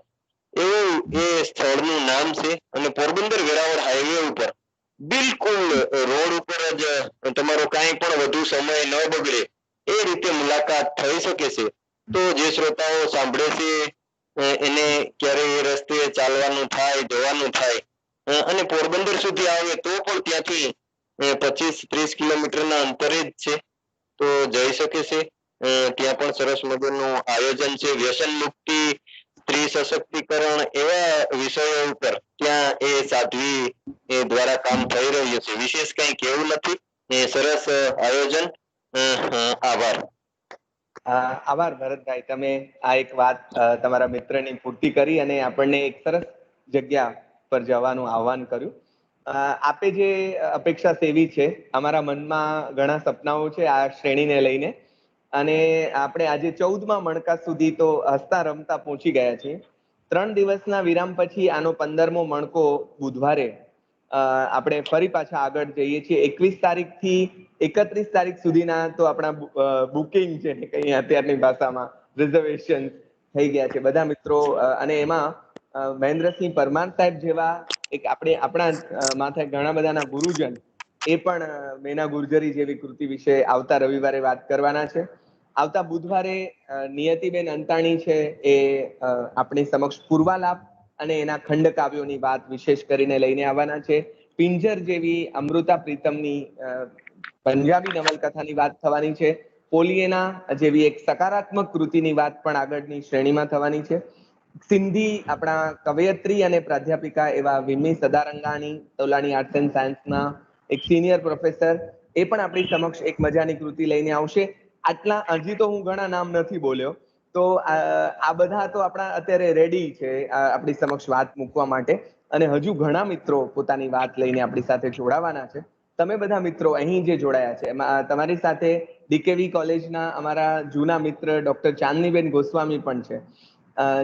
F: એવું એ સ્થળનું નામ છે. અને પોરબંદર વેરાવળ હાઈવે ઉપર બિલકુલ રોડ ઉપર જ તમારો કાંઈ પણ વધુ સમય ન બગડે એ રીતે મુલાકાત થઈ શકે છે. તો જે શ્રોતાઓ સાંભળે છે એને ક્યારેય એ રસ્તે ચાલવાનું થાય, જવાનું થાય અને પોરબંદર સુધી આવે તો પણ ત્યાંથી 25-30 કિલોમીટરના અંતરે જ છે, તો જઈ શકે છે. ત્યાં પણ સરસ મજાનું આયોજન છે. વ્યસન મુક્તિ, સ્ત્રી સશક્તિકરણ એવા વિષયો ઉપર ત્યાં એ સાધ્વી દ્વારા કામ થઈ રહ્યું છે. વિશેષ કંઈ કહેવું નથી. સરસ આયોજન. આભાર.
A: આભાર ભરતભાઈ, તમે આ એક વાત તમારા મિત્રની પૂર્તિ કરી અને આપણને એક સરસ જગ્યા પર જવાનું આહ્વાન કર્યું. આપે જે અપેક્ષા સેવી છે, અમારા મનમાં ઘણા સપનાઓ છે આ શ્રેણીને લઈને, અને આપણે આજે 14મા મણકા સુધી તો હસતા રમતા પહોંચી ગયા છીએ. 3 દિવસના વિરામ પછી આનો 15મો મણકો બુધવારે આપણે ફરી પાછા આગળ જઈએ છીએ. 21 તારીખથી 31 તારીખ સુધીના તો આપણા બુકિંગ છે, કઈ અત્યારની ભાષામાં રિઝર્વેશન થઈ ગયા છે બધા મિત્રો. અને એમાં મહેન્દ્રસિંહ પરમાર સાહેબ જેવા એક આપણા માથે ઘણા બધાના ગુરુજન એ પણ મેના ગુર્જરી જેવી કૃતિ વિશે આવતા રવિવારે વાત કરવાના છે. આવતા બુધવારે નિયતિબેન અંતાણી છે એ આપણી સમક્ષ પૂર્વાલાપ અને એના ખંડ કાવ્યોની વાત વિશેષ કરીને લઈને આવવાના છે. પિંજર જેવી અમૃતા પ્રીતમની પંજાબી નવલકથાની વાત થવાની છે. પોલિયેના જેવી એક સકારાત્મક કૃતિની વાત પણ આગળની શ્રેણીમાં થવાની છે. સિંધી આપણા કવયત્રી અને પ્રાધ્યાપિકા એવા વિમી સદારંગાણી, તોલાણી આર્ટ્સ એન્ડ સાયન્સના એક સિનિયર પ્રોફેસર, એ પણ આપણી સમક્ષ એક મજાની કૃતિ લઈને આવશે. આટલા હજી તો હું ઘણા નામ નથી બોલ્યો, તો આ બધા તો આપણા અત્યારે રેડી છે આપણી સમક્ષ વાત મૂકવા માટે, અને હજુ ઘણા મિત્રો પોતાની વાત લઈને આપણી સાથે જોડાવાના છે. તમે બધા મિત્રો અહીં જે જોડાયા છે એમાં તમારી સાથે ડીકેવી કોલેજના અમારા જૂના મિત્ર ડોક્ટર ચાંદનીબેન ગોસ્વામી પણ છે,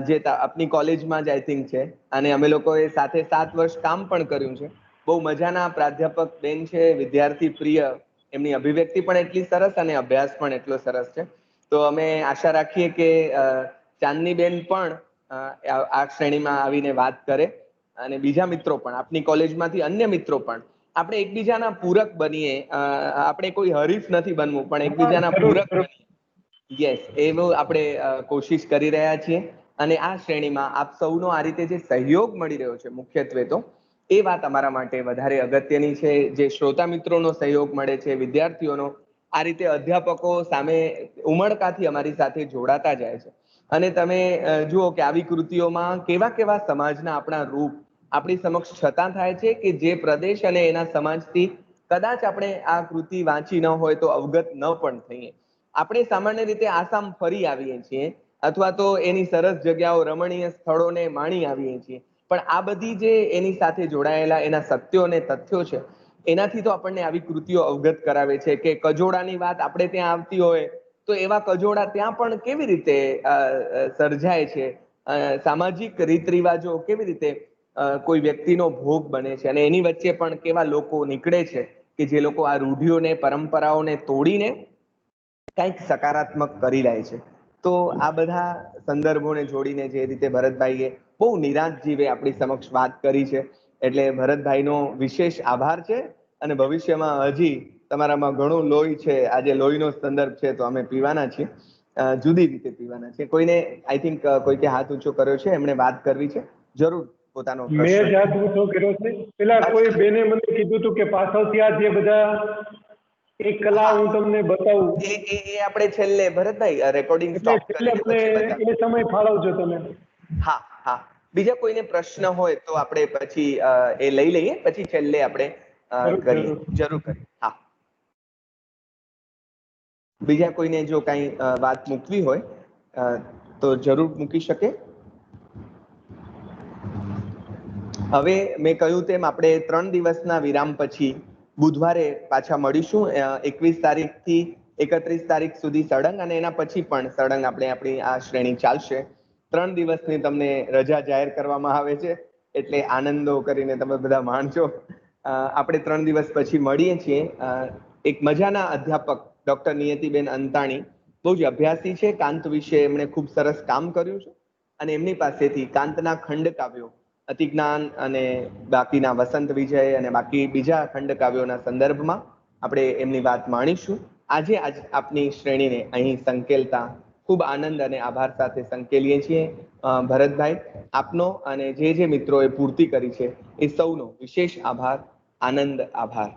A: જે આપની કોલેજમાં જ આઈ થિંક છે, અને અમે લોકોએ સાથે 7 વર્ષ કામ પણ કર્યું છે. બહુ મજાના પ્રાધ્યાપક બેન છે, વિદ્યાર્થી પ્રિય, એમની અભિવ્યક્તિ પણ એટલી સરસ અને અભ્યાસ પણ એટલો સરસ છે. તો અમે આશા રાખીએ કે ચાંદનીબેન પણ આ શ્રેણીમાં આવીને વાત કરે, અને બીજા મિત્રો પણ, આપની કોલેજમાંથી અન્ય મિત્રો પણ, આપણે એકબીજાના પૂરક બનીએ. આપણે કોઈ હરીફ નથી બનવું, પણ એકબીજાના
D: જરૂર,
A: પૂરક
D: જરૂર.
A: બનીએ. યસ, એવું આપણે કોશિશ કરી રહ્યા છીએ. અને આ શ્રેણીમાં આપ સૌનો આ રીતે જે સહયોગ મળી રહ્યો છે મુખ્યત્વે તો એ વાત અમારા માટે વધારે અગત્યની છે. જે શ્રોતા મિત્રોનો સહયોગ મળે છે, વિદ્યાર્થીઓનો, આ રીતે અધ્યાપકો સામે ઉમળકાથી અમારી સાથે જોડાતા જાય છે. અને તમે જુઓ કે આવી કૃતિઓમાં કેવા કેવા સમાજના આપણા રૂપ આપણી સમક્ષ છતાં થાય છે કે જે પ્રદેશ અને એના સમાજથી કદાચ આપણે આ કૃતિ વાંચી ન હોય તો અવગત ન પણ થઈએ. આપણે સામાન્ય રીતે આસામ ફરી આવીએ છીએ, અથવા તો એની સરસ જગ્યાઓ, રમણીય સ્થળોને માણી આવીએ છીએ, પણ આ બધી જે એની સાથે જોડાયેલા એના સત્યો અને તથ્યો છે, એનાથી તો આપણને આવી કૃતિઓ અવગત કરાવે છે. કે કજોડાની વાત આપણે ત્યાં આવતી હોય તો એવા કજોડા ત્યાં પણ કેવી રીતે સર્જાય છે, સામાજિક રીત રિવાજો કેવી રીતે કોઈ વ્યક્તિનો ભોગ બને છે, અને એની વચ્ચે પણ કેવા લોકો નીકળે છે કે જે લોકો આ રૂઢિઓને, પરંપરાઓને તોડીને કંઈક સકારાત્મક કરી લે છે. તો આ બધા સંદર્ભોને જોડીને જે રીતે ભરતભાઈએ બહુ નિરાંત જીવે આપણી સમક્ષ વાત કરી છે, એટલે ભરતભાઈનો વિશેષ આભાર છે. અને ભવિષ્યમાં હજી તમારામાં ઘણું લોહી છે, આજે લોહીનો સંદર્ભ છે તો અમે પીવાના છીએ, જુદી રીતે પીવાના છે. કોઈને આઈ થિંક કોઈકે હાથ ઊંચો કર્યો છે, એમણે વાત કરવી છે, જરૂર પોતાનો
D: મેં જ
A: પ્રશ્ન.
D: હાથ ઊંચો કર્યો છે. પેલા કોઈ બેને મને કીધું હતું કે પાછળથી આ જે બધા એક કલા હું તમને બતાવું,
A: એ આપણે છેલ્લે ભરતભાઈ રેકોર્ડિંગ
D: એટલે
A: સ્ટોપ
D: છેલ્લે
A: કરીને
D: મને
A: પછી બતાવો.
D: એ સમય ફાળવજો તમે.
A: હા હા, બીજા કોઈને પ્રશ્ન હોય તો આપણે પછી એ લઈ લઈએ, પછી છેલ્લે આપણે
D: જરૂર,
A: કરીએ,
D: જરૂર.
A: જરૂર કરીએ. હા, બીજા કોઈને જો કઈ વાત મૂકવી હોય તો જરૂર મૂકી શકે. હવે મેં કહ્યું તેમ આપણે 3 દિવસના વિરામ પછી બુધવારે પાછા મળીશું, 21 તારીખથી 31 તારીખ સુધી સળંગ, અને એના પછી પણ સળંગ આપણી આ શ્રેણી ચાલશે. 3 દિવસની તમને રજા જાહેર કરવામાં આવે છે, એટલે આનંદો કરીને તમે બધા માણજો. આપણે 3 દિવસ પછી મળીએ છીએ. એક મજાના અધ્યાપક ડોક્ટર નિયતિબેન અંતાણી, બહુ જ અભ્યાસી છે, કાંત વિશે એમણે ખૂબ સરસ કામ કર્યું છે, અને એમની પાસેથી કાંતના ખંડ કાવ્યો, અતિજ્ઞાન અને બાકીના વસંત વિજય અને બાકી બીજા ખંડ કાવ્યોના સંદર્ભમાં આપણે એમની વાત માણીશું. આજે આપની શ્રેણીને અહીં સંકેલતા ખૂબ આનંદ અને આભાર સાથે સંકેલીએ છીએ. ભરતભાઈ, આપનો અને જે મિત્રોએ પૂર્તિ કરી છે એ સૌનો વિશેષ આભાર, આનંદ, આભાર.